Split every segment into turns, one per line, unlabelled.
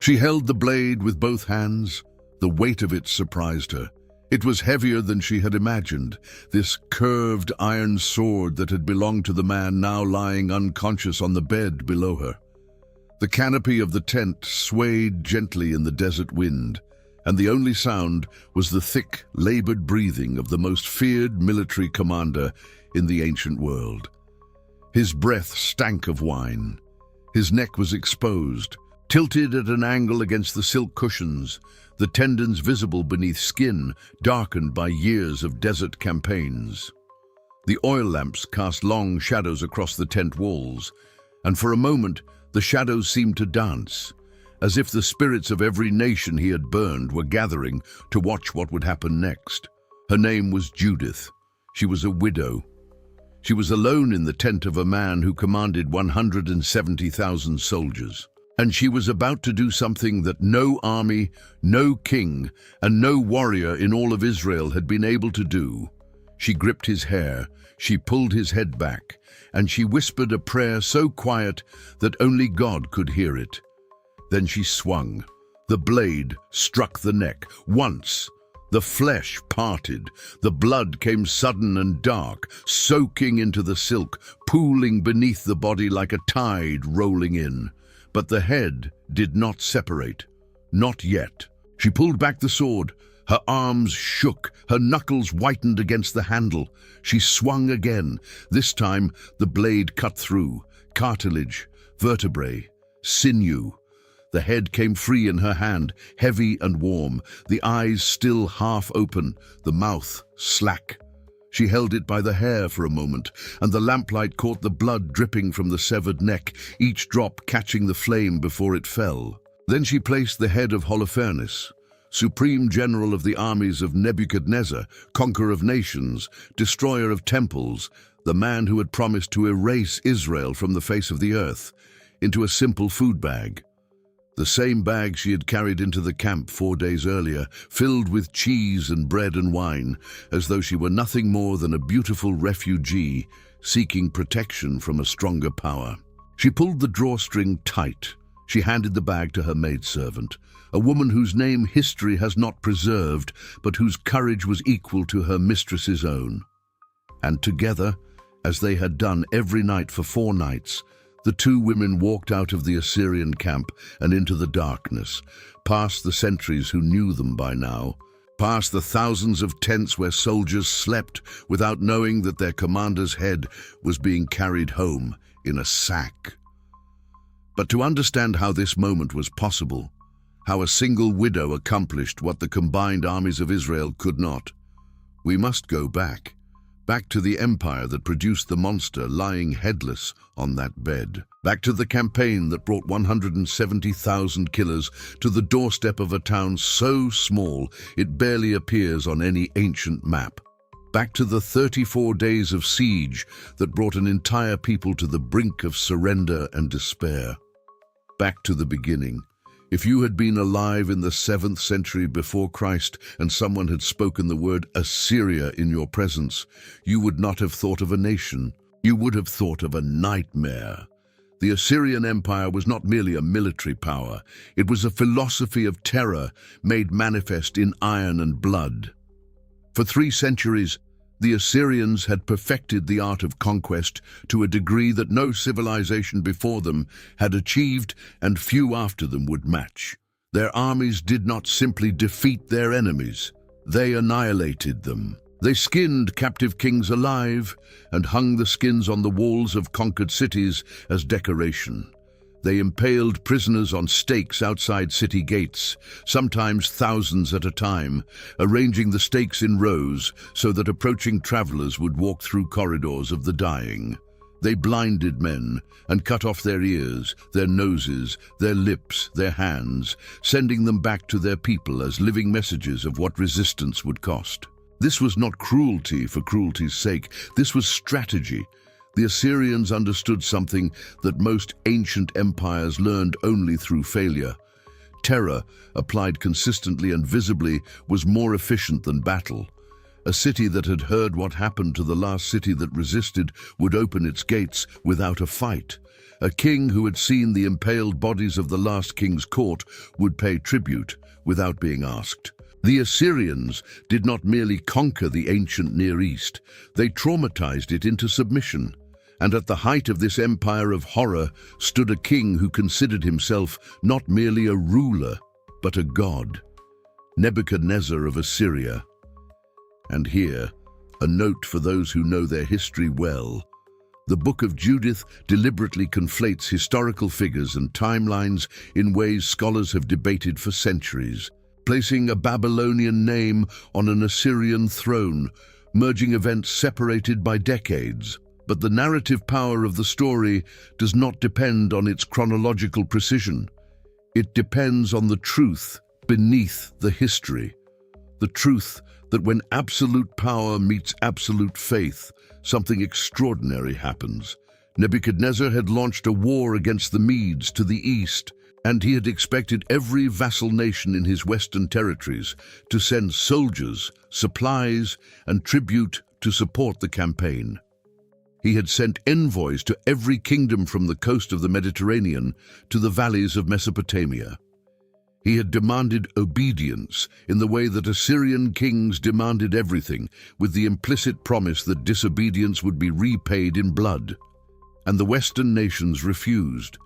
She held the blade with both hands. The weight of it surprised her. It was heavier than she had imagined, this curved iron sword that had belonged to the man now lying unconscious on the bed below her. The canopy of the tent swayed gently in the desert wind, and the only sound was the thick, labored breathing of the most feared military commander in the ancient world. His breath stank of wine. His neck was exposed, tilted at an angle against the silk cushions, the tendons visible beneath skin darkened by years of desert campaigns. The oil lamps cast long shadows across the tent walls, and for a moment the shadows seemed to dance, as if the spirits of every nation he had burned were gathering to watch what would happen next. Her name was Judith. She was a widow. She was alone in the tent of a man who commanded 170,000 soldiers. And she was about to do something that no army, no king, and no warrior in all of Israel had been able to do. She gripped his hair, she pulled his head back, and she whispered a prayer so quiet that only God could hear it. Then she swung. The blade struck the neck. Once, the flesh parted. The blood came sudden and dark, soaking into the silk, pooling beneath the body like a tide rolling in. But the head did not separate. Not yet. She pulled back the sword. Her arms shook. Her knuckles whitened against the handle. She swung again. This time, the blade cut through. Cartilage, vertebrae, sinew. The head came free in her hand, heavy and warm, the eyes still half open, the mouth slack. She held it by the hair for a moment, and the lamplight caught the blood dripping from the severed neck, each drop catching the flame before it fell. Then she placed the head of Holofernes, supreme general of the armies of Nebuchadnezzar, conqueror of nations, destroyer of temples, the man who had promised to erase Israel from the face of the earth, into a simple food bag. The same bag she had carried into the camp 4 days earlier, filled with cheese and bread and wine, as though she were nothing more than a beautiful refugee seeking protection from a stronger power. She pulled the drawstring tight. She handed the bag to her maidservant, a woman whose name history has not preserved, but whose courage was equal to her mistress's own. And together, as they had done every night for 4 nights, the 2 women walked out of the Assyrian camp and into the darkness, past the sentries who knew them by now, past the thousands of tents where soldiers slept without knowing that their commander's head was being carried home in a sack. But to understand how this moment was possible, how a single widow accomplished what the combined armies of Israel could not, we must go back to the empire that produced the monster lying headless on that bed, back to the campaign that brought 170,000 killers to the doorstep of a town so small it barely appears on any ancient map, back to the 34 days of siege that brought an entire people to the brink of surrender and despair, back to the beginning. If you had been alive in the 7th century before Christ and someone had spoken the word Assyria in your presence, you would not have thought of a nation. You would have thought of a nightmare. The Assyrian Empire was not merely a military power. It was a philosophy of terror made manifest in iron and blood. For 3 centuries, the Assyrians had perfected the art of conquest to a degree that no civilization before them had achieved and few after them would match. Their armies did not simply defeat their enemies, they annihilated them. They skinned captive kings alive and hung the skins on the walls of conquered cities as decoration. They impaled prisoners on stakes outside city gates, sometimes thousands at a time, arranging the stakes in rows so that approaching travelers would walk through corridors of the dying. They blinded men and cut off their ears, their noses, their lips, their hands, sending them back to their people as living messages of what resistance would cost. This was not cruelty for cruelty's sake. This was strategy. The Assyrians understood something that most ancient empires learned only through failure. Terror, applied consistently and visibly, was more efficient than battle. A city that had heard what happened to the last city that resisted would open its gates without a fight. A king who had seen the impaled bodies of the last king's court would pay tribute without being asked. The Assyrians did not merely conquer the ancient Near East, they traumatized it into submission. And at the height of this empire of horror stood a king who considered himself not merely a ruler, but a god, Nebuchadnezzar of Assyria. And here, a note for those who know their history well. The Book of Judith deliberately conflates historical figures and timelines in ways scholars have debated for centuries, placing a Babylonian name on an Assyrian throne, merging events separated by decades. But the narrative power of the story does not depend on its chronological precision. It depends on the truth beneath the history. The truth that when absolute power meets absolute faith, something extraordinary happens. Nebuchadnezzar had launched a war against the Medes to the east, and he had expected every vassal nation in his western territories to send soldiers, supplies, and tribute to support the campaign. He had sent envoys to every kingdom from the coast of the Mediterranean to the valleys of Mesopotamia. He had demanded obedience in the way that Assyrian kings demanded everything, with the implicit promise that disobedience would be repaid in blood. And the Western nations refused.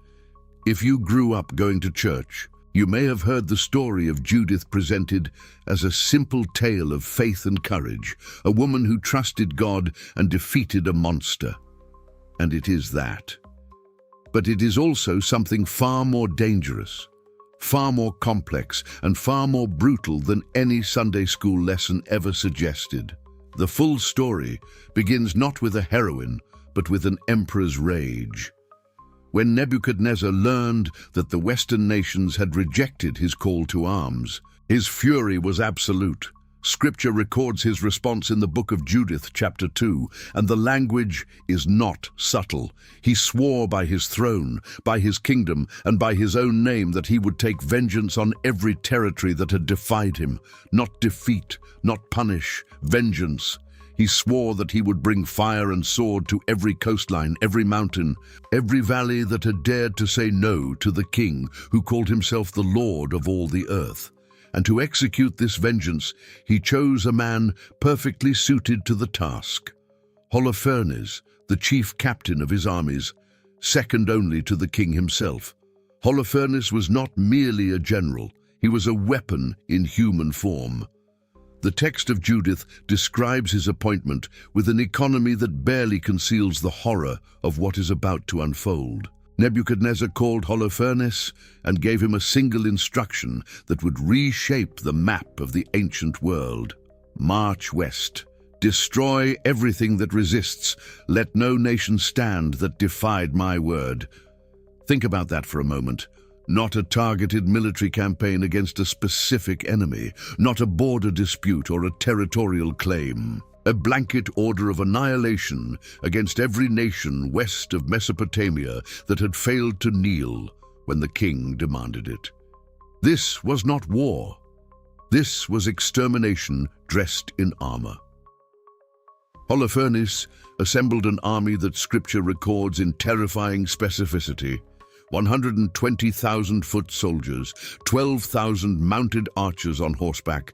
If you grew up going to church, you may have heard the story of Judith presented as a simple tale of faith and courage, a woman who trusted God and defeated a monster. And it is that. But it is also something far more dangerous, far more complex, and far more brutal than any Sunday school lesson ever suggested. The full story begins not with a heroine, but with an emperor's rage. When Nebuchadnezzar learned that the Western nations had rejected his call to arms, his fury was absolute. Scripture records his response in the book of Judith, chapter 2, and the language is not subtle. He swore by his throne, by his kingdom, and by his own name that he would take vengeance on every territory that had defied him. Not defeat, not punish, vengeance. He swore that he would bring fire and sword to every coastline, every mountain, every valley that had dared to say no to the king who called himself the Lord of all the earth. And to execute this vengeance, he chose a man perfectly suited to the task. Holofernes, the chief captain of his armies, second only to the king himself. Holofernes was not merely a general, he was a weapon in human form. The text of Judith describes his appointment with an economy that barely conceals the horror of what is about to unfold. Nebuchadnezzar called Holofernes and gave him a single instruction that would reshape the map of the ancient world. March west. Destroy everything that resists. Let no nation stand that defied my word. Think about that for a moment. Not a targeted military campaign against a specific enemy, not a border dispute or a territorial claim. A blanket order of annihilation against every nation west of Mesopotamia that had failed to kneel when the king demanded it. This was not war. This was extermination dressed in armor. Holofernes assembled an army that Scripture records in terrifying specificity. 120,000 foot soldiers, 12,000 mounted archers on horseback,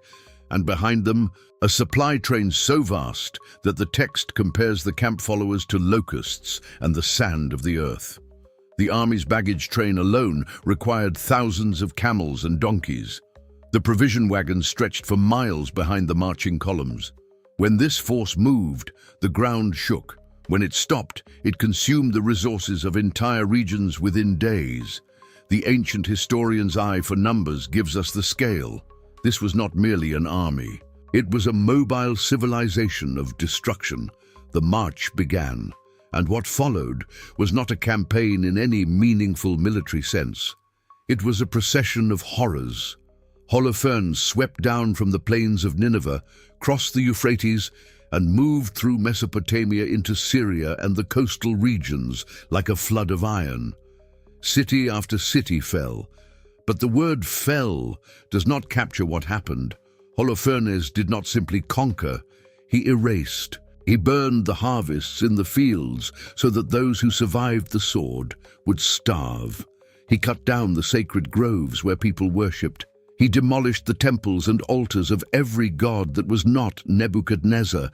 and behind them, a supply train so vast that the text compares the camp followers to locusts and the sand of the earth. The army's baggage train alone required thousands of camels and donkeys. The provision wagons stretched for miles behind the marching columns. When this force moved, the ground shook. When it stopped, it consumed the resources of entire regions within days. The ancient historian's eye for numbers gives us the scale. This was not merely an army. It was a mobile civilization of destruction. The march began, and what followed was not a campaign in any meaningful military sense. It was a procession of horrors. Holofernes swept down from the plains of Nineveh, crossed the Euphrates, and moved through Mesopotamia into Syria and the coastal regions like a flood of iron. City after city fell. But the word "fell" does not capture what happened. Holofernes did not simply conquer, He erased. He burned the harvests in the fields so that those who survived the sword would starve. He cut down the sacred groves where people worshipped. He demolished the temples and altars of every god that was not Nebuchadnezzar,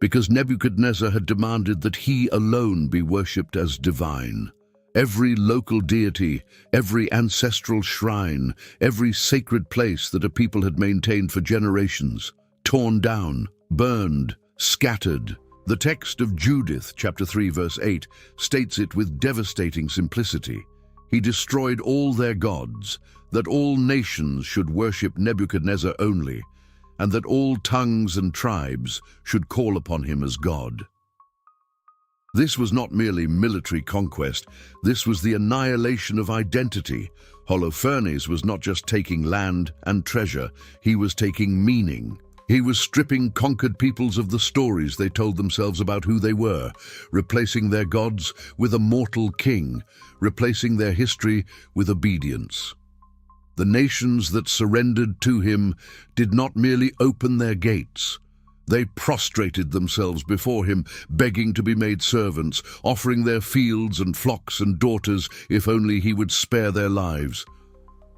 because Nebuchadnezzar had demanded that he alone be worshipped as divine. Every local deity, every ancestral shrine, every sacred place that a people had maintained for generations, torn down, burned, scattered. The text of Judith, chapter 3, verse 8, states it with devastating simplicity. He destroyed all their gods, that all nations should worship Nebuchadnezzar only, and that all tongues and tribes should call upon him as God. This was not merely military conquest, this was the annihilation of identity. Holofernes was not just taking land and treasure, he was taking meaning. He was stripping conquered peoples of the stories they told themselves about who they were, replacing their gods with a mortal king, replacing their history with obedience. The nations that surrendered to him did not merely open their gates. They prostrated themselves before him, begging to be made servants, offering their fields and flocks and daughters if only he would spare their lives.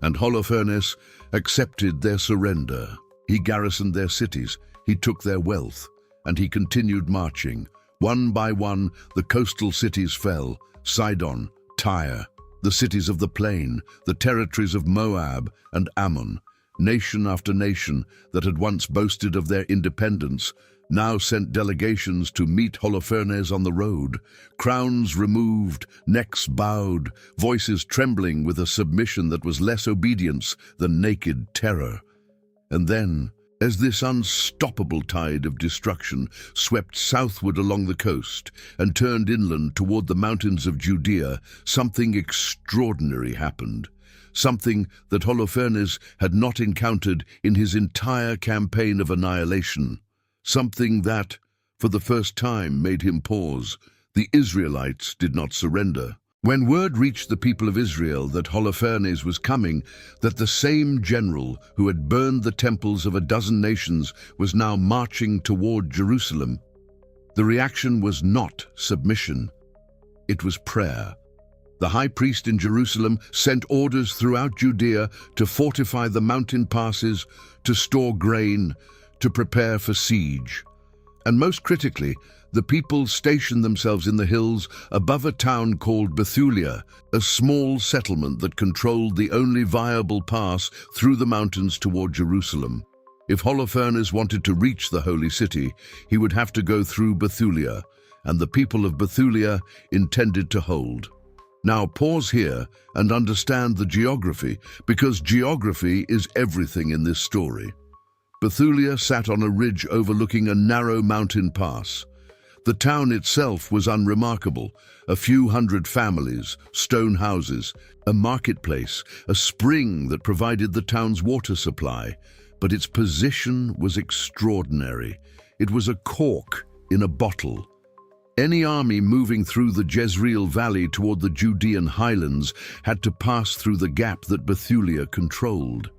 And Holofernes accepted their surrender. He garrisoned their cities, he took their wealth, and he continued marching. One by one, the coastal cities fell: Sidon, Tyre, the cities of the plain, the territories of Moab and Ammon. Nation after nation that had once boasted of their independence now sent delegations to meet Holofernes on the road, crowns removed, necks bowed, voices trembling with a submission that was less obedience than naked terror. And then, as this unstoppable tide of destruction swept southward along the coast and turned inland toward the mountains of Judea, something extraordinary happened. Something that Holofernes had not encountered in his entire campaign of annihilation. Something that, for the first time, made him pause. The Israelites did not surrender. When word reached the people of Israel that Holofernes was coming, that the same general who had burned the temples of a dozen nations was now marching toward Jerusalem, the reaction was not submission. It was prayer. The high priest in Jerusalem sent orders throughout Judea to fortify the mountain passes, to store grain, to prepare for siege. And most critically, the people stationed themselves in the hills above a town called Bethulia, a small settlement that controlled the only viable pass through the mountains toward Jerusalem. If Holofernes wanted to reach the holy city, he would have to go through Bethulia, and the people of Bethulia intended to hold. Now pause here and understand the geography, because geography is everything in this story. Bethulia sat on a ridge overlooking a narrow mountain pass. The town itself was unremarkable: a few hundred families, stone houses, a marketplace, a spring that provided the town's water supply. But its position was extraordinary. It was a cork in a bottle. Any army moving through the Jezreel Valley toward the Judean highlands had to pass through the gap that Bethulia controlled.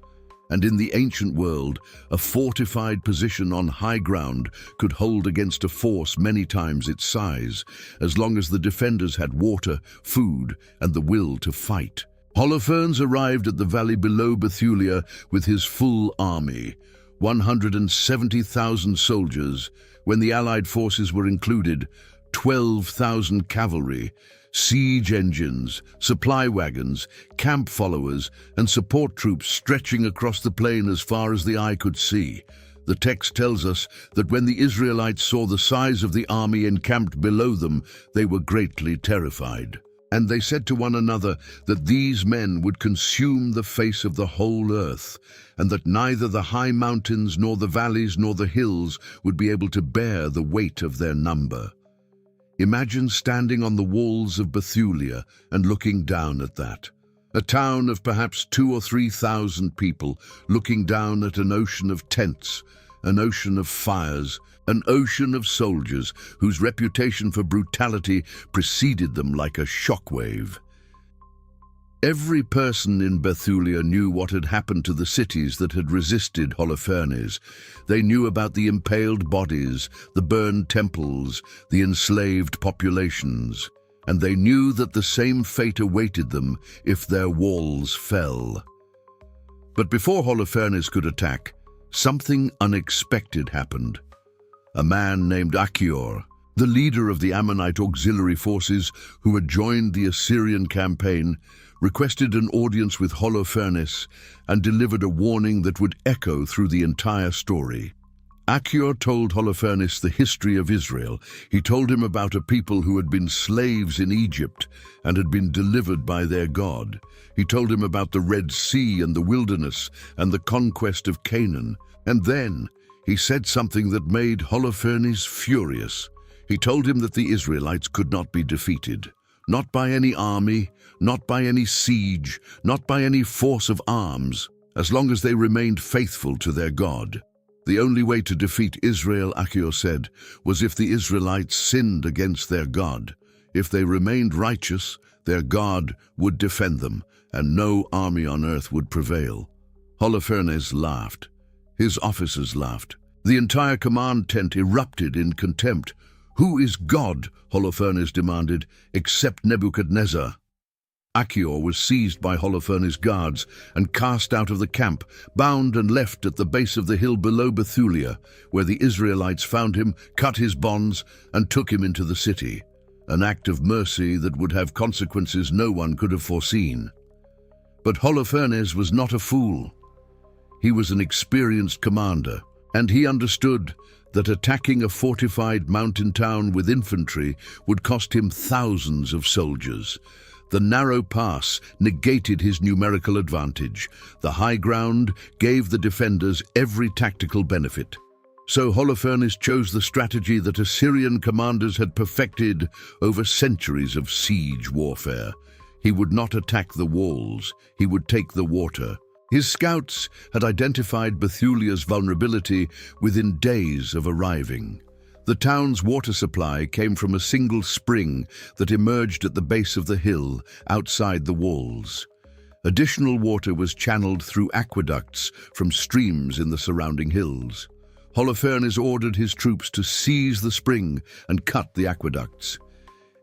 And in the ancient world, a fortified position on high ground could hold against a force many times its size, as long as the defenders had water, food, and the will to fight. Holofernes arrived at the valley below Bethulia with his full army, 170,000 soldiers, when the Allied forces were included, 12,000 cavalry, siege engines, supply wagons, camp followers, and support troops stretching across the plain as far as the eye could see. The text tells us that when the Israelites saw the size of the army encamped below them, they were greatly terrified. And they said to one another that these men would consume the face of the whole earth, and that neither the high mountains nor the valleys nor the hills would be able to bear the weight of their number. Imagine standing on the walls of Bethulia and looking down at that. A town of perhaps 2,000 or 3,000 people looking down at an ocean of tents, an ocean of fires, an ocean of soldiers whose reputation for brutality preceded them like a shockwave. Every person in Bethulia knew what had happened to the cities that had resisted Holofernes. They knew about the impaled bodies, the burned temples, the enslaved populations, and they knew that the same fate awaited them if their walls fell. But before Holofernes could attack, something unexpected happened. A man named Achior, the leader of the Ammonite auxiliary forces who had joined the Assyrian campaign, requested an audience with Holofernes and delivered a warning that would echo through the entire story. Achior told Holofernes the history of Israel. He told him about a people who had been slaves in Egypt and had been delivered by their God. He told him about the Red Sea and the wilderness and the conquest of Canaan. And then he said something that made Holofernes furious. He told him that the Israelites could not be defeated. Not by any army, not by any siege, not by any force of arms, as long as they remained faithful to their God. The only way to defeat Israel, Achior said, was if the Israelites sinned against their God. If they remained righteous, their God would defend them, and no army on earth would prevail. Holofernes laughed. His officers laughed. The entire command tent erupted in contempt. "Who is God?" Holofernes demanded, "except Nebuchadnezzar." Achior was seized by Holofernes' guards and cast out of the camp, bound and left at the base of the hill below Bethulia, where the Israelites found him, cut his bonds, and took him into the city, an act of mercy that would have consequences no one could have foreseen. But Holofernes was not a fool. He was an experienced commander, and he understood that attacking a fortified mountain town with infantry would cost him thousands of soldiers. The narrow pass negated his numerical advantage. The high ground gave the defenders every tactical benefit. So Holofernes chose the strategy that Assyrian commanders had perfected over centuries of siege warfare. He would not attack the walls, he would take the water. His scouts had identified Bethulia's vulnerability within days of arriving. The town's water supply came from a single spring that emerged at the base of the hill outside the walls. Additional water was channeled through aqueducts from streams in the surrounding hills. Holofernes ordered his troops to seize the spring and cut the aqueducts.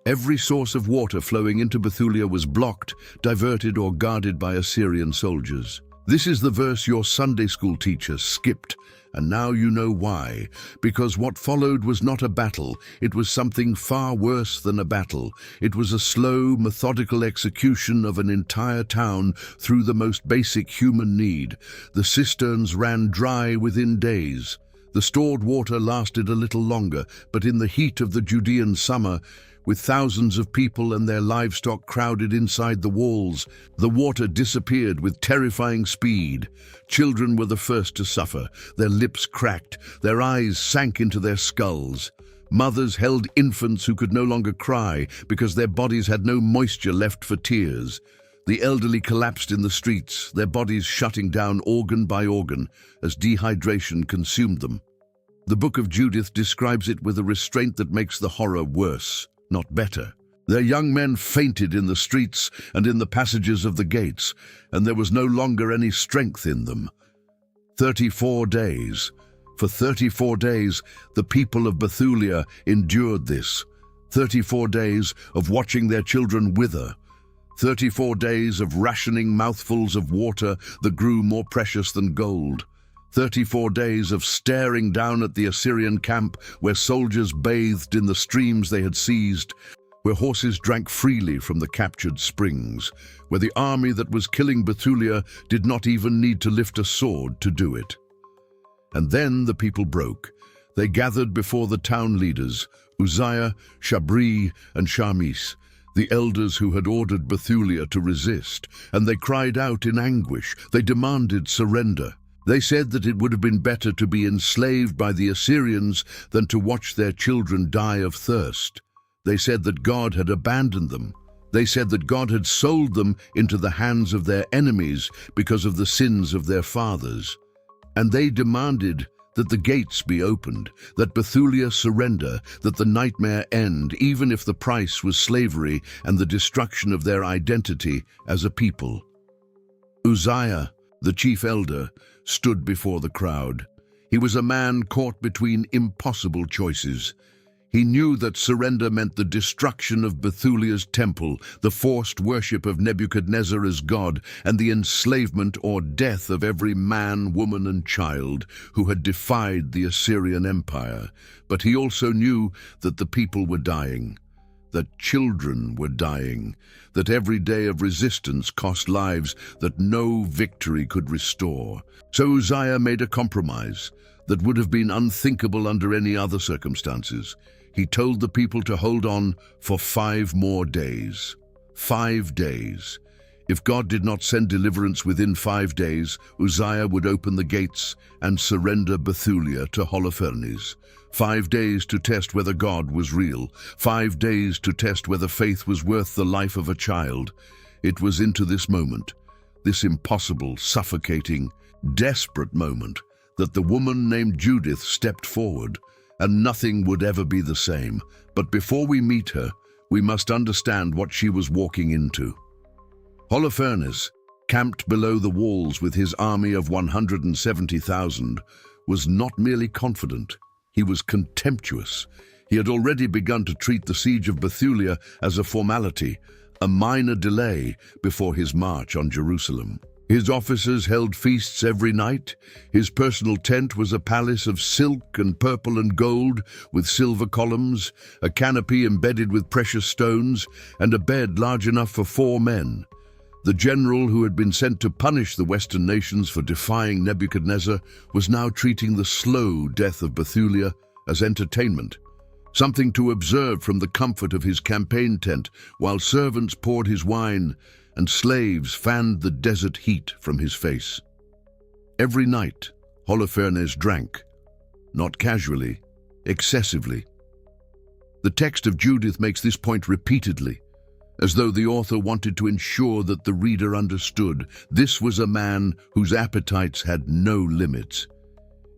Every source of water flowing into Bethulia was blocked, diverted, or guarded by Assyrian soldiers. This is the verse your Sunday school teacher skipped, and now you know why. Because what followed was not a battle, it was something far worse than a battle. It was a slow, methodical execution of an entire town through the most basic human need. The cisterns ran dry within days. The stored water lasted a little longer, but in the heat of the Judean summer, with thousands of people and their livestock crowded inside the walls, the water disappeared with terrifying speed. Children were the first to suffer. Their lips cracked, their eyes sank into their skulls. Mothers held infants who could no longer cry because their bodies had no moisture left for tears. The elderly collapsed in the streets, their bodies shutting down organ by organ as dehydration consumed them. The book of Judith describes it with a restraint that makes the horror worse, not better. Their young men fainted in the streets and in the passages of the gates, and there was no longer any strength in them. 34 days. For 34 days, the people of Bethulia endured this. 34 days of watching their children wither. 34 days of rationing mouthfuls of water that grew more precious than gold. 34 days of staring down at the Assyrian camp where soldiers bathed in the streams they had seized, where horses drank freely from the captured springs, where the army that was killing Bethulia did not even need to lift a sword to do it. And then the people broke. They gathered before the town leaders, Uzziah, Shabri, and Shamis, the elders who had ordered Bethulia to resist, and they cried out in anguish. They demanded surrender. They said that it would have been better to be enslaved by the Assyrians than to watch their children die of thirst. They said that God had abandoned them. They said that God had sold them into the hands of their enemies because of the sins of their fathers. And they demanded that the gates be opened, that Bethulia surrender, that the nightmare end, even if the price was slavery and the destruction of their identity as a people. Uzziah, the chief elder, stood before the crowd. He was a man caught between impossible choices. He knew that surrender meant the destruction of Bethulia's temple, the forced worship of Nebuchadnezzar as god, and the enslavement or death of every man, woman, and child who had defied the Assyrian Empire. But he also knew that the people were dying, that children were dying, that every day of resistance cost lives that no victory could restore. So Uzziah made a compromise that would have been unthinkable under any other circumstances. He told the people to hold on for 5 more days. 5 days. If God did not send deliverance within 5 days, Uzziah would open the gates and surrender Bethulia to Holofernes. 5 days to test whether God was real. 5 days to test whether faith was worth the life of a child. It was into this moment, this impossible, suffocating, desperate moment, that the woman named Judith stepped forward, and nothing would ever be the same. But before we meet her, we must understand what she was walking into. Holofernes, camped below the walls with his army of 170,000, was not merely confident, he was contemptuous. He had already begun to treat the siege of Bethulia as a formality, a minor delay before his march on Jerusalem. His officers held feasts every night. His personal tent was a palace of silk and purple and gold with silver columns, a canopy embedded with precious stones, and a bed large enough for 4 men. The general who had been sent to punish the Western nations for defying Nebuchadnezzar was now treating the slow death of Bethulia as entertainment, something to observe from the comfort of his campaign tent while servants poured his wine and slaves fanned the desert heat from his face. Every night, Holofernes drank, not casually, excessively. The text of Judith makes this point repeatedly, as though the author wanted to ensure that the reader understood. This was a man whose appetites had no limits.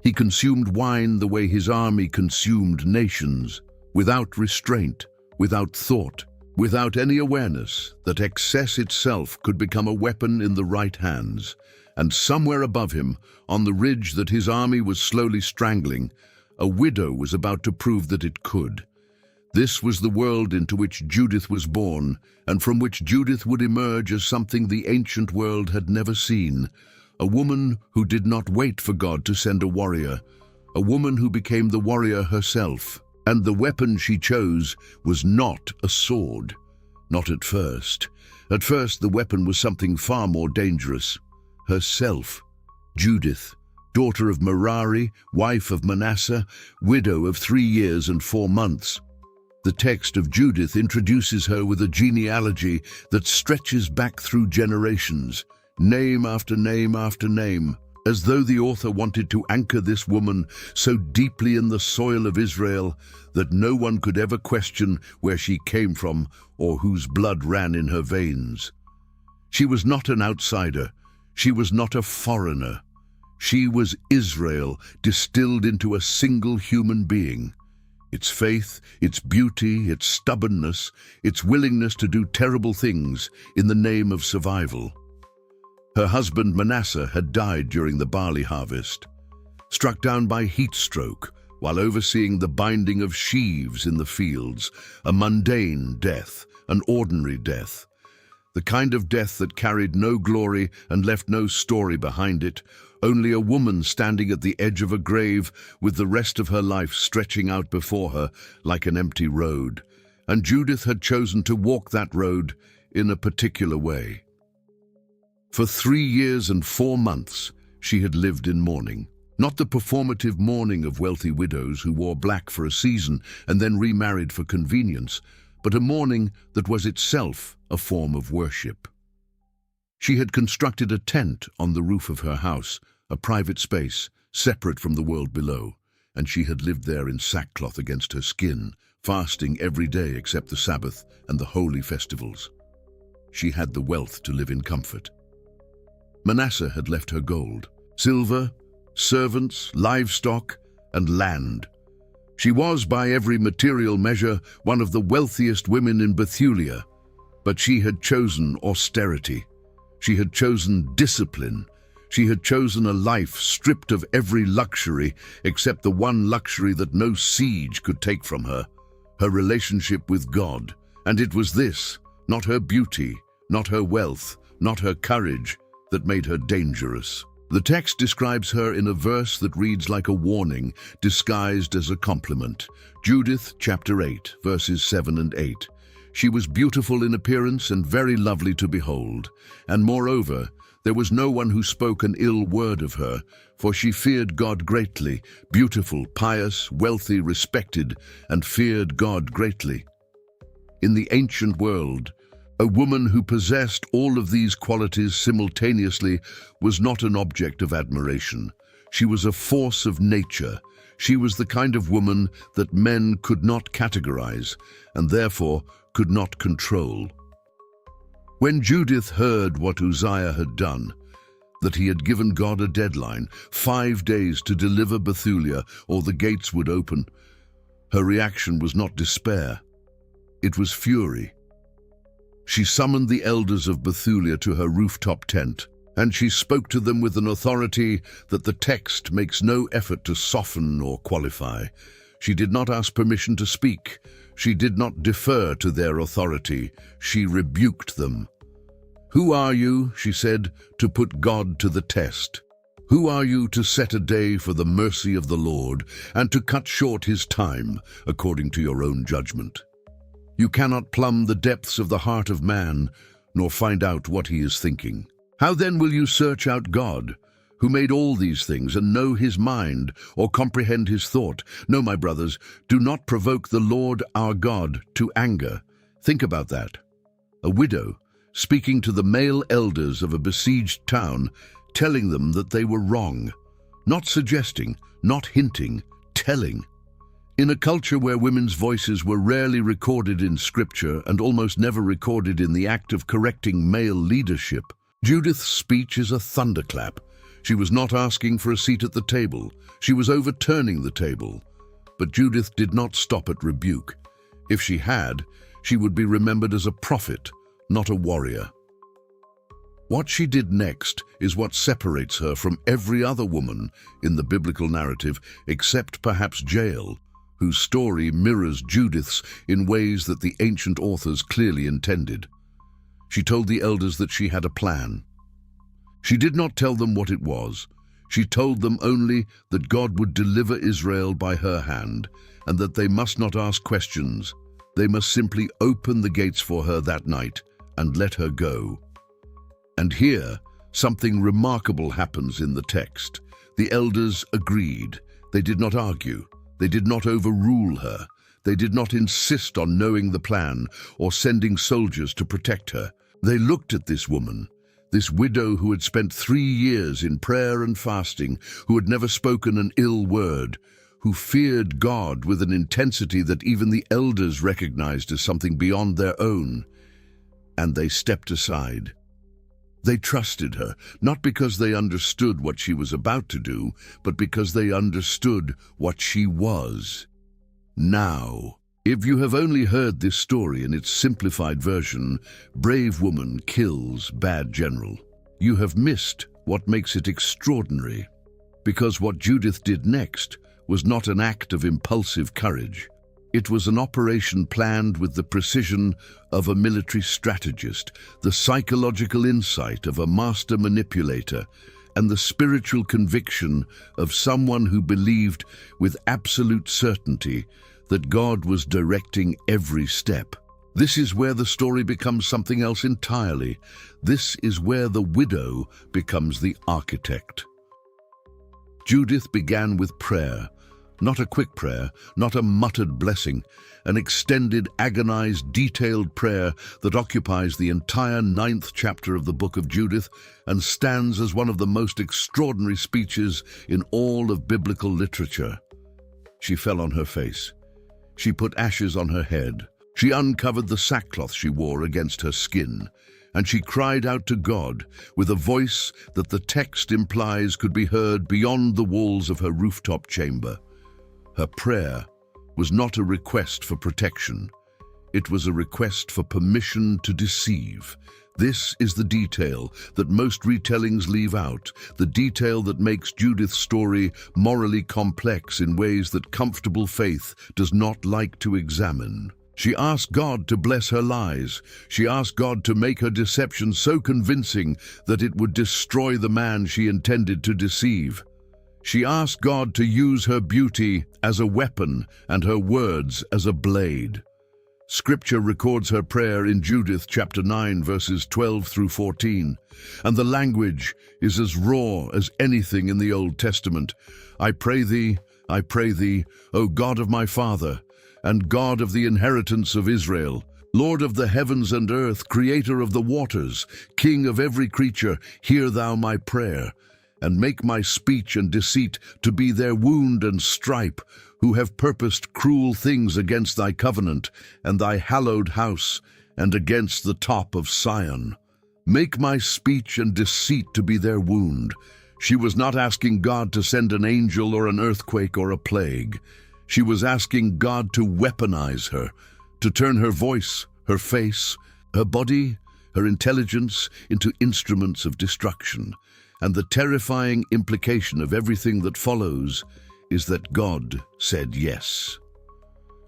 He consumed wine the way his army consumed nations, without restraint, without thought, without any awareness that excess itself could become a weapon in the right hands. And somewhere above him, on the ridge that his army was slowly strangling, a widow was about to prove that it could. This was the world into which Judith was born, and from which Judith would emerge as something the ancient world had never seen. A woman who did not wait for God to send a warrior, a woman who became the warrior herself. And the weapon she chose was not a sword. Not at first. At first, the weapon was something far more dangerous. Herself. Judith, daughter of Merari, wife of Manasseh, widow of 3 years and 4 months. The text of Judith introduces her with a genealogy that stretches back through generations, name after name after name, as though the author wanted to anchor this woman so deeply in the soil of Israel that no one could ever question where she came from or whose blood ran in her veins. She was not an outsider. She was not a foreigner. She was Israel distilled into a single human being. Its faith, its beauty, its stubbornness, its willingness to do terrible things in the name of survival. Her husband Manasseh had died during the barley harvest, struck down by heat stroke while overseeing the binding of sheaves in the fields, a mundane death, an ordinary death, the kind of death that carried no glory and left no story behind it, only a woman standing at the edge of a grave with the rest of her life stretching out before her like an empty road. And Judith had chosen to walk that road in a particular way. For 3 years and 4 months, she had lived in mourning. Not the performative mourning of wealthy widows who wore black for a season and then remarried for convenience, but a mourning that was itself a form of worship. She had constructed a tent on the roof of her house, a private space, separate from the world below, and she had lived there in sackcloth against her skin, fasting every day except the Sabbath and the holy festivals. She had the wealth to live in comfort. Manasseh had left her gold, silver, servants, livestock, and land. She was, by every material measure, one of the wealthiest women in Bethulia, but she had chosen austerity. She had chosen discipline. She had chosen a life stripped of every luxury except the one luxury that no siege could take from her, her relationship with God. And it was this, not her beauty, not her wealth, not her courage, that made her dangerous. The text describes her in a verse that reads like a warning, disguised as a compliment. Judith, chapter 8, verses 7 and 8. She was beautiful in appearance and very lovely to behold. And moreover, there was no one who spoke an ill word of her, for she feared God greatly, beautiful, pious, wealthy, respected, and feared God greatly. In the ancient world, a woman who possessed all of these qualities simultaneously was not an object of admiration. She was a force of nature. She was the kind of woman that men could not categorize and therefore could not control. When Judith heard what Uzziah had done, that he had given God a deadline, 5 days to deliver Bethulia or the gates would open, her reaction was not despair. It was fury. She summoned the elders of Bethulia to her rooftop tent, and she spoke to them with an authority that the text makes no effort to soften or qualify. She did not ask permission to speak. She did not defer to their authority. She rebuked them. "Who are you," she said, "to put God to the test? Who are you to set a day for the mercy of the Lord and to cut short his time according to your own judgment? You cannot plumb the depths of the heart of man, nor find out what he is thinking. How then will you search out God, who made all these things, and know his mind, or comprehend his thought? No, my brothers, do not provoke the Lord our God to anger." Think about that. A widow speaking to the male elders of a besieged town, telling them that they were wrong. Not suggesting, not hinting, telling. In a culture where women's voices were rarely recorded in scripture and almost never recorded in the act of correcting male leadership, Judith's speech is a thunderclap. She was not asking for a seat at the table. She was overturning the table. But Judith did not stop at rebuke. If she had, she would be remembered as a prophet, not a warrior. What she did next is what separates her from every other woman in the biblical narrative, except perhaps Jael, whose story mirrors Judith's in ways that the ancient authors clearly intended. She told the elders that she had a plan. She did not tell them what it was. She told them only that God would deliver Israel by her hand, and that they must not ask questions. They must simply open the gates for her that night and let her go. And here, something remarkable happens in the text. The elders agreed. They did not argue. They did not overrule her. They did not insist on knowing the plan or sending soldiers to protect her. They looked at this woman, this widow who had spent 3 years in prayer and fasting, who had never spoken an ill word, who feared God with an intensity that even the elders recognized as something beyond their own. And they stepped aside. They trusted her, not because they understood what she was about to do, but because they understood what she was. Now, if you have only heard this story in its simplified version, brave woman kills bad general, you have missed what makes it extraordinary. Because what Judith did next was not an act of impulsive courage. It was an operation planned with the precision of a military strategist, the psychological insight of a master manipulator, and the spiritual conviction of someone who believed with absolute certainty that God was directing every step. This is where the story becomes something else entirely. This is where the widow becomes the architect. Judith began with prayer. Not a quick prayer, not a muttered blessing, an extended, agonized, detailed prayer that occupies the entire 9th chapter of the book of Judith and stands as one of the most extraordinary speeches in all of biblical literature. She fell on her face. She put ashes on her head. She uncovered the sackcloth she wore against her skin. and she cried out to God with a voice that the text implies could be heard beyond the walls of her rooftop chamber. Her prayer was not a request for protection. It was a request for permission to deceive. This is the detail that most retellings leave out, the detail that makes Judith's story morally complex in ways that comfortable faith does not like to examine. She asked God to bless her lies. She asked God to make her deception so convincing that it would destroy the man she intended to deceive. She asked God to use her beauty as a weapon and her words as a blade. Scripture records her prayer in Judith chapter 9, verses 12 through 14, and the language is as raw as anything in the Old Testament. I pray thee, O God of my father, and God of the inheritance of Israel, Lord of the heavens and earth, creator of the waters, King of every creature, hear thou my prayer, and make my speech and deceit to be their wound and stripe, who have purposed cruel things against thy covenant and thy hallowed house, and against the top of Sion. Make my speech and deceit to be their wound. She was not asking God to send an angel or an earthquake or a plague. She was asking God to weaponize her, to turn her voice, her face, her body, her intelligence into instruments of destruction. And the terrifying implication of everything that follows is that God said yes.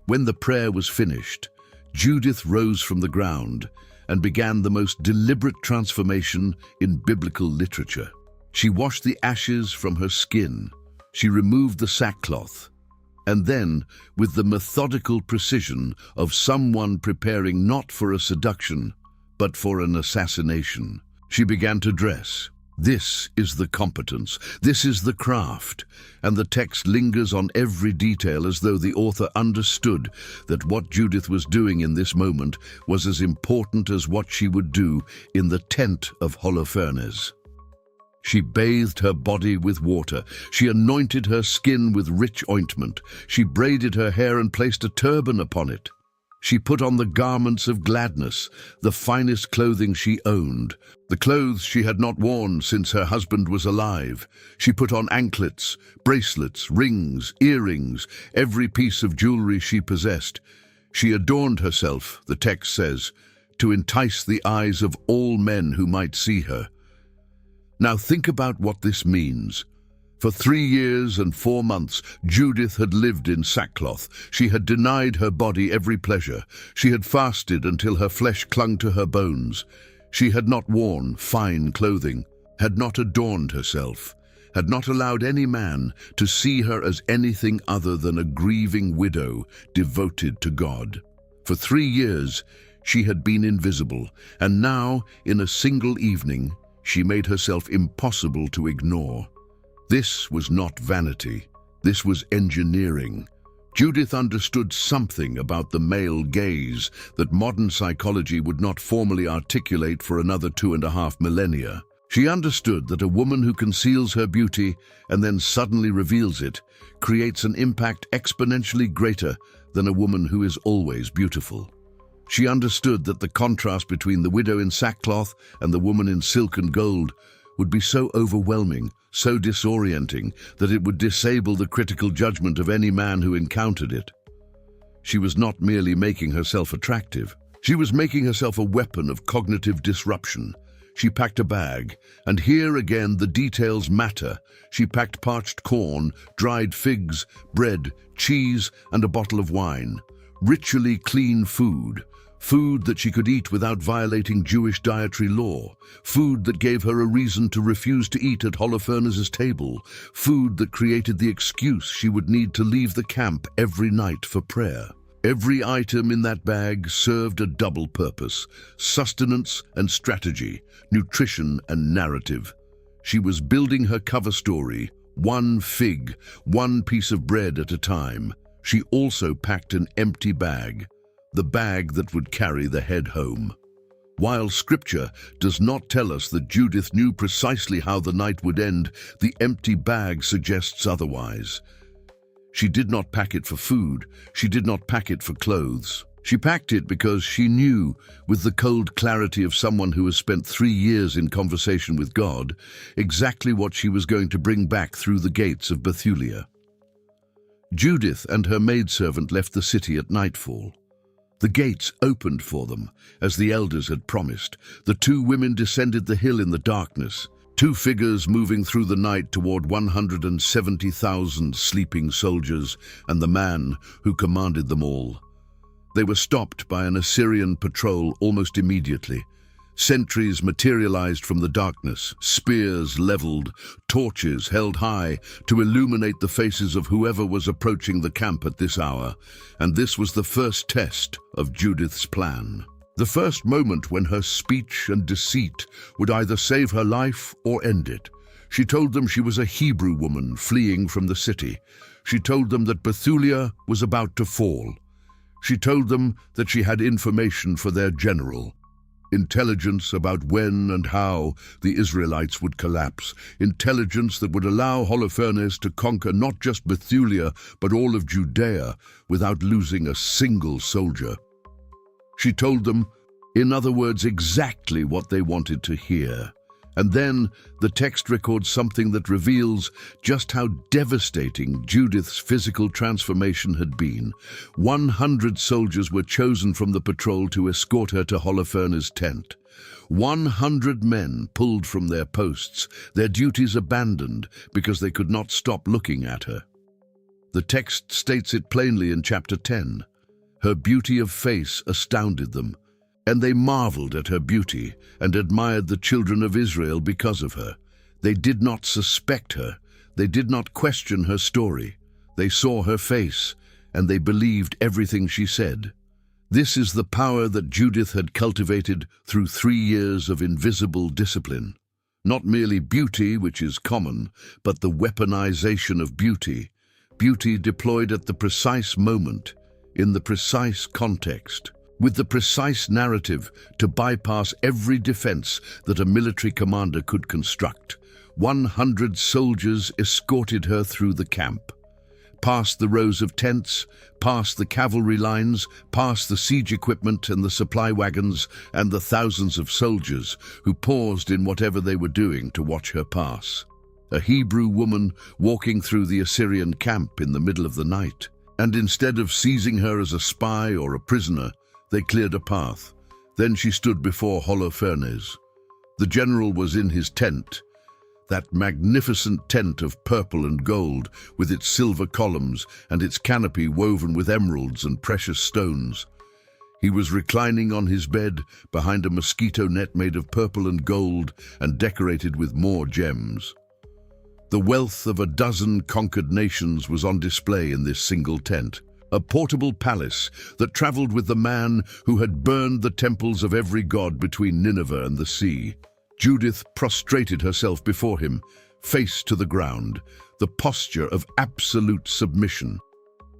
When the prayer was finished, Judith rose from the ground and began the most deliberate transformation in biblical literature. She washed the ashes from her skin. She removed the sackcloth. And then, with the methodical precision of someone preparing not for a seduction, but for an assassination, she began to dress. This is the competence, this is the craft, and the text lingers on every detail as though the author understood that what Judith was doing in this moment was as important as what she would do in the tent of Holofernes. She bathed her body with water. She anointed her skin with rich ointment. She braided her hair and placed a turban upon it. She put on the garments of gladness, the finest clothing she owned, the clothes she had not worn since her husband was alive. She put on anklets, bracelets, rings, earrings, every piece of jewelry she possessed. She adorned herself, the text says, to entice the eyes of all men who might see her. Now think about what this means. For 3 years and 4 months, Judith had lived in sackcloth. She had denied her body every pleasure. She had fasted until her flesh clung to her bones. She had not worn fine clothing, had not adorned herself, had not allowed any man to see her as anything other than a grieving widow devoted to God. For 3 years, she had been invisible, and now, in a single evening, she made herself impossible to ignore. This was not vanity. This was engineering. Judith understood something about the male gaze that modern psychology would not formally articulate for another 2.5 millennia. She understood that a woman who conceals her beauty and then suddenly reveals it creates an impact exponentially greater than a woman who is always beautiful. She understood that the contrast between the widow in sackcloth and the woman in silk and gold would be so overwhelming, so disorienting, that it would disable the critical judgment of any man who encountered it. She was not merely making herself attractive. She was making herself a weapon of cognitive disruption. She packed a bag, and here again the details matter. She packed parched corn, dried figs, bread, cheese, and a bottle of wine. Ritually clean food. Food that she could eat without violating Jewish dietary law. Food that gave her a reason to refuse to eat at Holofernes' table. Food that created the excuse she would need to leave the camp every night for prayer. Every item in that bag served a double purpose: sustenance and strategy, nutrition and narrative. She was building her cover story, one fig, one piece of bread at a time. She also packed an empty bag, the bag that would carry the head home. While Scripture does not tell us that Judith knew precisely how the night would end, the empty bag suggests otherwise. She did not pack it for food. She did not pack it for clothes. She packed it because she knew, with the cold clarity of someone who has spent 3 years in conversation with God, exactly what she was going to bring back through the gates of Bethulia. Judith and her maidservant left the city at nightfall. The gates opened for them, as the elders had promised. The 2 women descended the hill in the darkness, 2 figures moving through the night toward 170,000 sleeping soldiers and the man who commanded them all. They were stopped by an Assyrian patrol almost immediately. Sentries materialized from the darkness, spears leveled, torches held high to illuminate the faces of whoever was approaching the camp at this hour, and this was the first test of Judith's plan. The first moment when her speech and deceit would either save her life or end it. She told them she was a Hebrew woman fleeing from the city. She told them that Bethulia was about to fall. She told them that she had information for their general. Intelligence about when and how the Israelites would collapse. Intelligence that would allow Holofernes to conquer not just Bethulia, but all of Judea without losing a single soldier. She told them, in other words, exactly what they wanted to hear. And then the text records something that reveals just how devastating Judith's physical transformation had been. 100 soldiers were chosen from the patrol to escort her to Holofernes' tent. 100 men pulled from their posts, their duties abandoned because they could not stop looking at her. The text states it plainly in chapter 10. Her beauty of face astounded them, and they marveled at her beauty and admired the children of Israel because of her. They did not suspect her. They did not question her story. They saw her face, and they believed everything she said. This is the power that Judith had cultivated through 3 years of invisible discipline. Not merely beauty, which is common, but the weaponization of beauty. Beauty deployed at the precise moment, in the precise context, with the precise narrative to bypass every defense that a military commander could construct. 100 soldiers escorted her through the camp, past the rows of tents, past the cavalry lines, past the siege equipment and the supply wagons, and the thousands of soldiers who paused in whatever they were doing to watch her pass. A Hebrew woman walking through the Assyrian camp in the middle of the night, and instead of seizing her as a spy or a prisoner, they cleared a path. Then she stood before Holofernes. The general was in his tent, that magnificent tent of purple and gold, with its silver columns and its canopy woven with emeralds and precious stones. He was reclining on his bed behind a mosquito net made of purple and gold and decorated with more gems. The wealth of a dozen conquered nations was on display in this single tent. A portable palace that traveled with the man who had burned the temples of every god between Nineveh and the sea. Judith prostrated herself before him, face to the ground, the posture of absolute submission.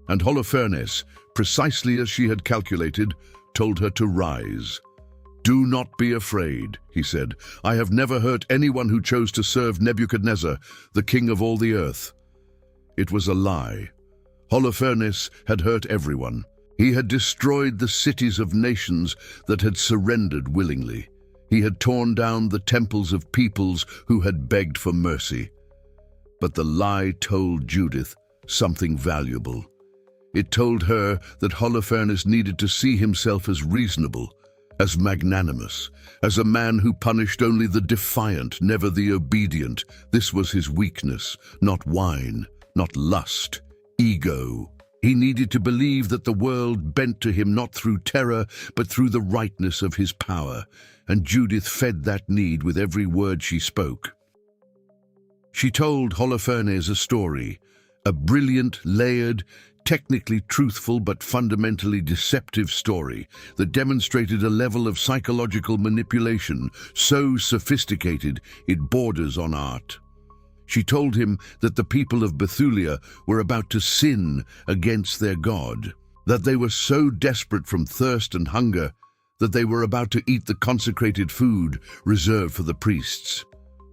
And Holofernes, precisely as she had calculated, told her to rise. "Do not be afraid," he said. "I have never hurt anyone who chose to serve Nebuchadnezzar, the king of all the earth." It was a lie. Holofernes had hurt everyone. He had destroyed the cities of nations that had surrendered willingly. He had torn down the temples of peoples who had begged for mercy. But the lie told Judith something valuable. It told her that Holofernes needed to see himself as reasonable, as magnanimous, as a man who punished only the defiant, never the obedient. This was his weakness, not wine, not lust. Ego. He needed to believe that the world bent to him not through terror, but through the rightness of his power, and Judith fed that need with every word she spoke. She told Holofernes a story, a brilliant, layered, technically truthful but fundamentally deceptive story that demonstrated a level of psychological manipulation so sophisticated it borders on art. She told him that the people of Bethulia were about to sin against their God, that they were so desperate from thirst and hunger that they were about to eat the consecrated food reserved for the priests,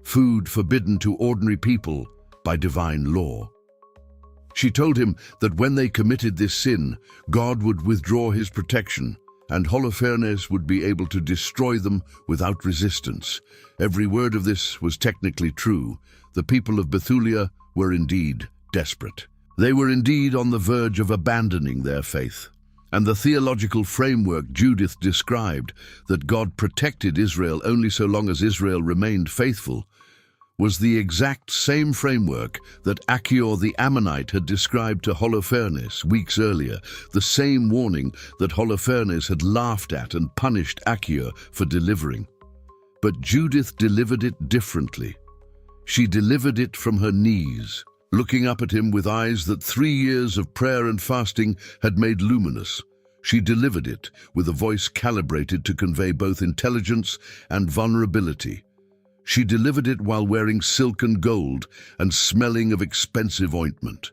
food forbidden to ordinary people by divine law. She told him that when they committed this sin, God would withdraw his protection, and Holofernes would be able to destroy them without resistance. Every word of this was technically true. The people of Bethulia were indeed desperate. They were indeed on the verge of abandoning their faith. And the theological framework Judith described, that God protected Israel only so long as Israel remained faithful, was the exact same framework that Achior the Ammonite had described to Holofernes weeks earlier, the same warning that Holofernes had laughed at and punished Achior for delivering. But Judith delivered it differently. She delivered it from her knees, looking up at him with eyes that 3 years of prayer and fasting had made luminous. She delivered it with a voice calibrated to convey both intelligence and vulnerability. She delivered it while wearing silk and gold and smelling of expensive ointment.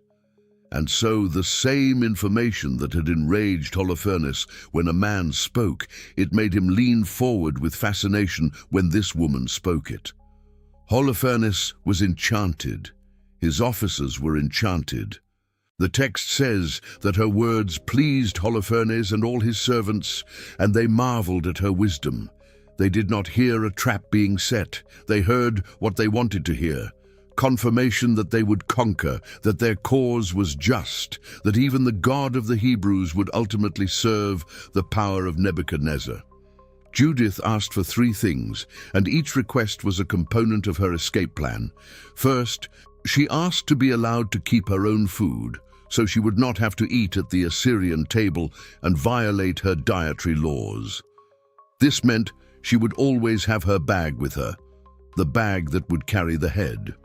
And so the same information that had enraged Holofernes when a man spoke, it made him lean forward with fascination when this woman spoke it. Holofernes was enchanted. His officers were enchanted. The text says that her words pleased Holofernes and all his servants, and they marveled at her wisdom. They did not hear a trap being set. They heard what they wanted to hear. Confirmation that they would conquer, that their cause was just, that even the God of the Hebrews would ultimately serve the power of Nebuchadnezzar. Judith asked for 3 things, and each request was a component of her escape plan. First, she asked to be allowed to keep her own food, so she would not have to eat at the Assyrian table and violate her dietary laws. This meant she would always have her bag with her, the bag that would carry the head.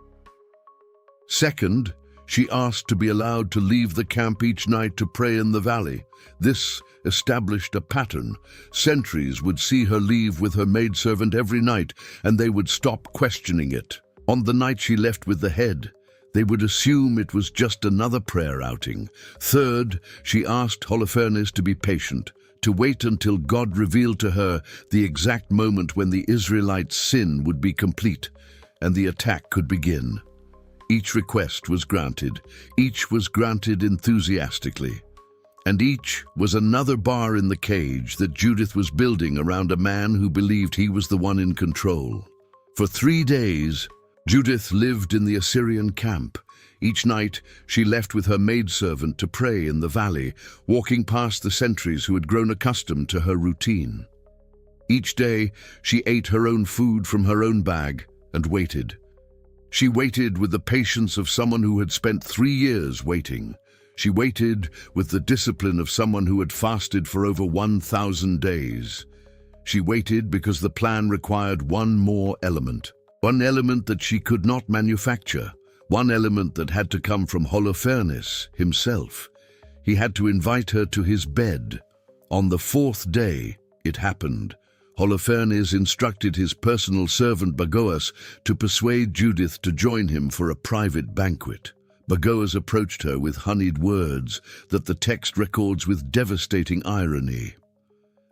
Second, she asked to be allowed to leave the camp each night to pray in the valley. This established a pattern. Sentries would see her leave with her maidservant every night, and they would stop questioning it. On the night she left with the head, they would assume it was just another prayer outing. Third, she asked Holofernes to be patient, to wait until God revealed to her the exact moment when the Israelites' sin would be complete and the attack could begin. Each request was granted. Each was granted enthusiastically. And each was another bar in the cage that Judith was building around a man who believed he was the one in control. For 3 days, Judith lived in the Assyrian camp. Each night, she left with her maidservant to pray in the valley, walking past the sentries who had grown accustomed to her routine. Each day, she ate her own food from her own bag and waited. She waited with the patience of someone who had spent 3 years waiting. She waited with the discipline of someone who had fasted for over 1,000 days. She waited because the plan required one more element. One element that she could not manufacture. One element that had to come from Holofernes himself. He had to invite her to his bed. On the 4th day, it happened. Holofernes instructed his personal servant Bagoas to persuade Judith to join him for a private banquet. Bagoas approached her with honeyed words that the text records with devastating irony.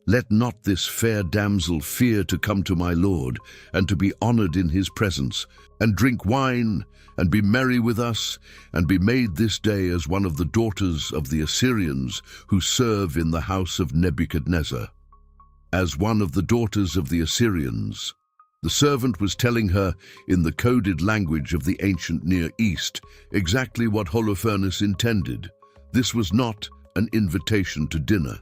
Let not this fair damsel fear to come to my lord, and to be honored in his presence, and drink wine, and be merry with us, and be made this day as one of the daughters of the Assyrians who serve in the house of Nebuchadnezzar. As one of the daughters of the Assyrians, the servant was telling her, in the coded language of the ancient Near East, exactly what Holofernes intended. This was not an invitation to dinner.